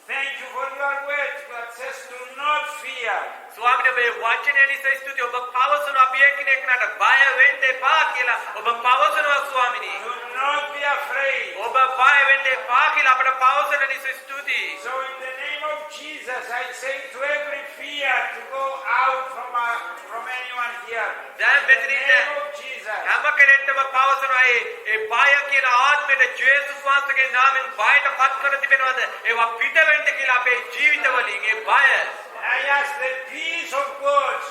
[SPEAKER 2] Thank you for your word that says do not fear.
[SPEAKER 3] ස්වාමීන් මේ වචනය නිසා ස්තුතියි ඔබ පවසන අපි එකිනෙකනට බය වෙන්න එපා කියලා ඔබ පවසනවා ස්වාමීනි.
[SPEAKER 2] Do not be afraid.
[SPEAKER 3] ඔබ බය වෙන්න එපා කියලා අපට පවසන නිසා ස්තුතියි.
[SPEAKER 2] So in the name of Jesus, I say to every fear to go out from anyone here.
[SPEAKER 3] දැන්
[SPEAKER 2] In the
[SPEAKER 3] මෙතනින්
[SPEAKER 2] name of Jesus.
[SPEAKER 3] හැම කෙනෙක්ටම පවසනවා ඒ බය කියන ආත්මයට ජේසුස් වහන්සේගේ නාමයෙන් බයට පත් කර තිබෙනවද? ඒවා පිට වෙන්න කියලා අපේ ජීවිතවලින් ඒ බය.
[SPEAKER 2] I ask the peace of God.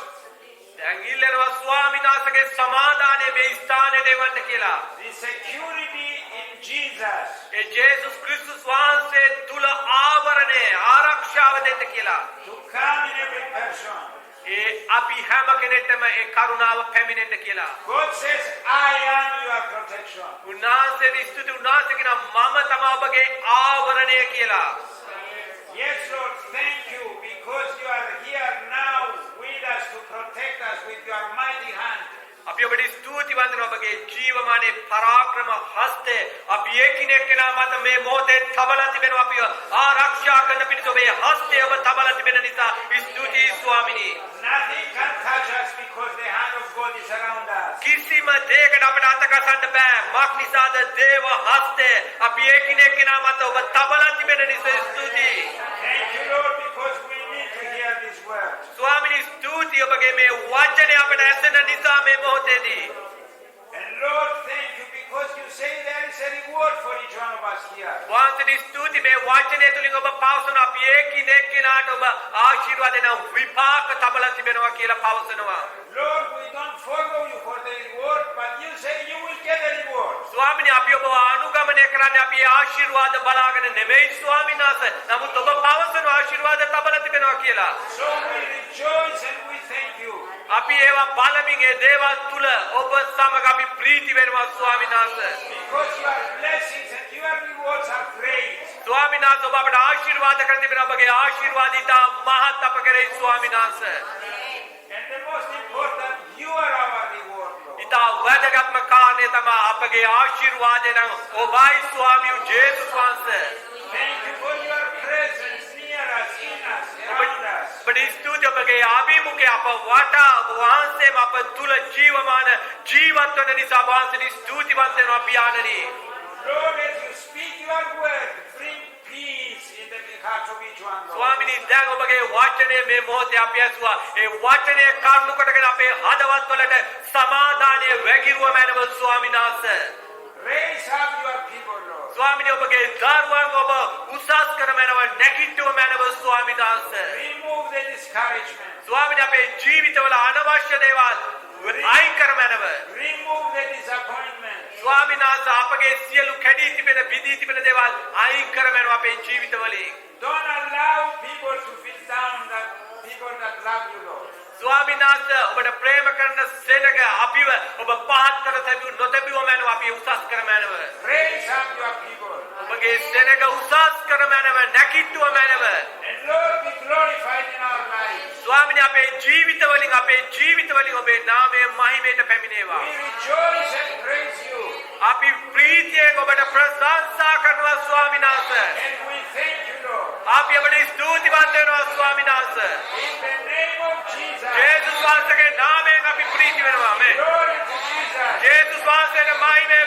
[SPEAKER 3] දැන් ඉල්ලනවා ස්වාමීන් වහන්සේගේ සමාදානය මේ ස්ථානයේ දෙවන්න කියලා.
[SPEAKER 2] The security in Jesus.
[SPEAKER 3] ඒ ජේසුස් ක්‍රිස්තුස් වහන්සේ තුල ආවරණය ආරක්ෂාව දෙන්න කියලා.
[SPEAKER 2] To come in every person.
[SPEAKER 3] ඒ අපි හැම කෙනෙක්ටම ඒ කරුණාව පැමිණෙන්න කියලා.
[SPEAKER 2] God says, I am your protection.
[SPEAKER 3] උන්වහන්සේ ස්තුති උන්වහන්සේ කියන මම තමයි ඔබගේ ආවරණය කියලා.
[SPEAKER 2] Yes, Lord, thank you because you are here now with us to protect us with your mighty hand.
[SPEAKER 3] අපි ඔබට ස්තුතිවන්ත වෙනවා ඔබගේ ජීවමානයේ පරාක්‍රම හස්තය අපි එකිනෙක කෙනා මත මේ මොහොතේ තබලා තිබෙනවා අපි ආරක්ෂා කරන පිණිස ඔබේ හස්තය ඔබ තබලා තිබෙන නිසා ස්තුතියි ස්වාමිනී.
[SPEAKER 2] Nothing can touch us because the hand of God is around us.
[SPEAKER 3] කිසිම දෙයකට අපට අතගසන්න බෑ. මක් නිසාද දේව හස්තය අපි එකිනෙක කෙනා මත ඔබ තබලා තිබෙන නිසා ස්තුතියි.
[SPEAKER 2] Thank you, Lord, because we need to hear this word.
[SPEAKER 3] ස්වාමිනී ස්තුතියි ඔබගේ මේ වචනය අපට ඇසෙන නිසා මේ මොහොතේදී.
[SPEAKER 2] And Lord, thank you because you say there is a reward for each one of us here.
[SPEAKER 3] වහන්සේ ස්තුති මේ වචනය තුලින් ඔබ පවසන අපි එකිනෙක කෙනාට ඔබ ආශිර්වාද දෙන විපාක තබලා තිබෙනවා කියලා පවසනවා.
[SPEAKER 2] Lord, we don't follow you for the reward, but you say you will get a reward.
[SPEAKER 3] ස්වාමිනේ අපි ඔබ අනුගමනය කරන්නේ අපි ආශිර්වාද බලාගෙන නෙමෙයි ස්වාමීන් වහන්සේ. නමුත් ඔබ පවසන ආශිර්වාද තබලා තිබෙනවා කියලා.
[SPEAKER 2] So we rejoice and we thank you.
[SPEAKER 3] අපි ඒවා බලමින් ඒ දේවල් තුල ඔබ සමග අපි ප්‍රීති වෙනවා ස්වාමීන් වහන්සේ.
[SPEAKER 2] Because your blessings and your rewards are great.
[SPEAKER 3] ස්වාමීන් වහන්සේ ඔබ අපට ආශිර්වාද කර තිබෙන ඔබගේ ආශිර්වාද ඉතා මහත් අප කෙරෙහි ස්වාමීන් වහන්සේ.
[SPEAKER 2] And the most important, you are our reward, Lord.
[SPEAKER 3] ඉතා වැදගත්ම කාරණය තමයි අපගේ ආශිර්වාදය නම් ඔබයි ස්වාමියෝ ජේසුස් වහන්සේ.
[SPEAKER 2] Thank you for your presence near us, in us, around us.
[SPEAKER 3] ඔබට ස්තුතියි ඔබගේ අභිමුඛය අප වටා ඔබ වහන්සේම අප තුල ජීවමාන ජීවත් වන නිසා ඔබ වහන්සේට ස්තුතිවන්ත වෙනවා පියාණනි.
[SPEAKER 2] Lord, as you speak your word, bring peace in the hearts of each one, Lord.
[SPEAKER 3] ස්වාමිනී දැන් ඔබගේ වචනේ මේ මොහොතේ අපි ඇසුවා. ඒ වචනේ කරුණු කොටගෙන අපේ හදවත් වලට සමාදානය වැගිරුව මැනව ස්වාමීන් වහන්සේ.
[SPEAKER 2] Raise up your people, Lord.
[SPEAKER 3] ස්වාමිනී ඔබගේ දරුවන් ඔබ උසස් කර මැනව නැගිටුව මැනව ස්වාමීන් වහන්සේ.
[SPEAKER 2] Remove the discouragement.
[SPEAKER 3] ස්වාමිනී අපේ ජීවිතවල අනවශ්‍ය දේවල් අයින් කර මැනව.
[SPEAKER 2] Remove the disappointment.
[SPEAKER 3] ස්වාමීන් වහන්සේ අපගේ සියලු කැඩී තිබෙන විදී තිබෙන දේවල් අයින් කර මැනව අපේ ජීවිතවලින්.
[SPEAKER 2] Don't allow people to feel down, that people that love you, Lord.
[SPEAKER 3] ස්වාමීන් වහන්සේ ඔබට ප්‍රේම කරන සෙනග අපිව ඔබ පහත් කර තැබු නොතැබුව මැනව අපි උසස් කර මැනව.
[SPEAKER 2] Raise up your people.
[SPEAKER 3] ඔබගේ සෙනග උසස් කර මැනව නැගිටුව මැනව.
[SPEAKER 2] And Lord, be glorified in our lives.
[SPEAKER 3] ස්වාමීනි අපේ ජීවිතවලින් ඔබේ නාමය මහිමයට පැමිණේවා.
[SPEAKER 2] We rejoice and praise you.
[SPEAKER 3] අපි ප්‍රීතියෙන් ඔබට ප්‍රශංසා කරනවා ස්වාමීන් වහන්සේ.
[SPEAKER 2] And we thank you, Lord.
[SPEAKER 3] අපි ඔබට ස්තුතිවන්ත වෙනවා ස්වාමීන් වහන්සේ.
[SPEAKER 2] In the name of Jesus.
[SPEAKER 3] ජේසුස් වහන්සේගේ නාමයෙන් අපි ප්‍රීති වෙනවා. ආමේන්.
[SPEAKER 2] Glory to Jesus.
[SPEAKER 3] ජේසුස් වහන්සේට මහිමය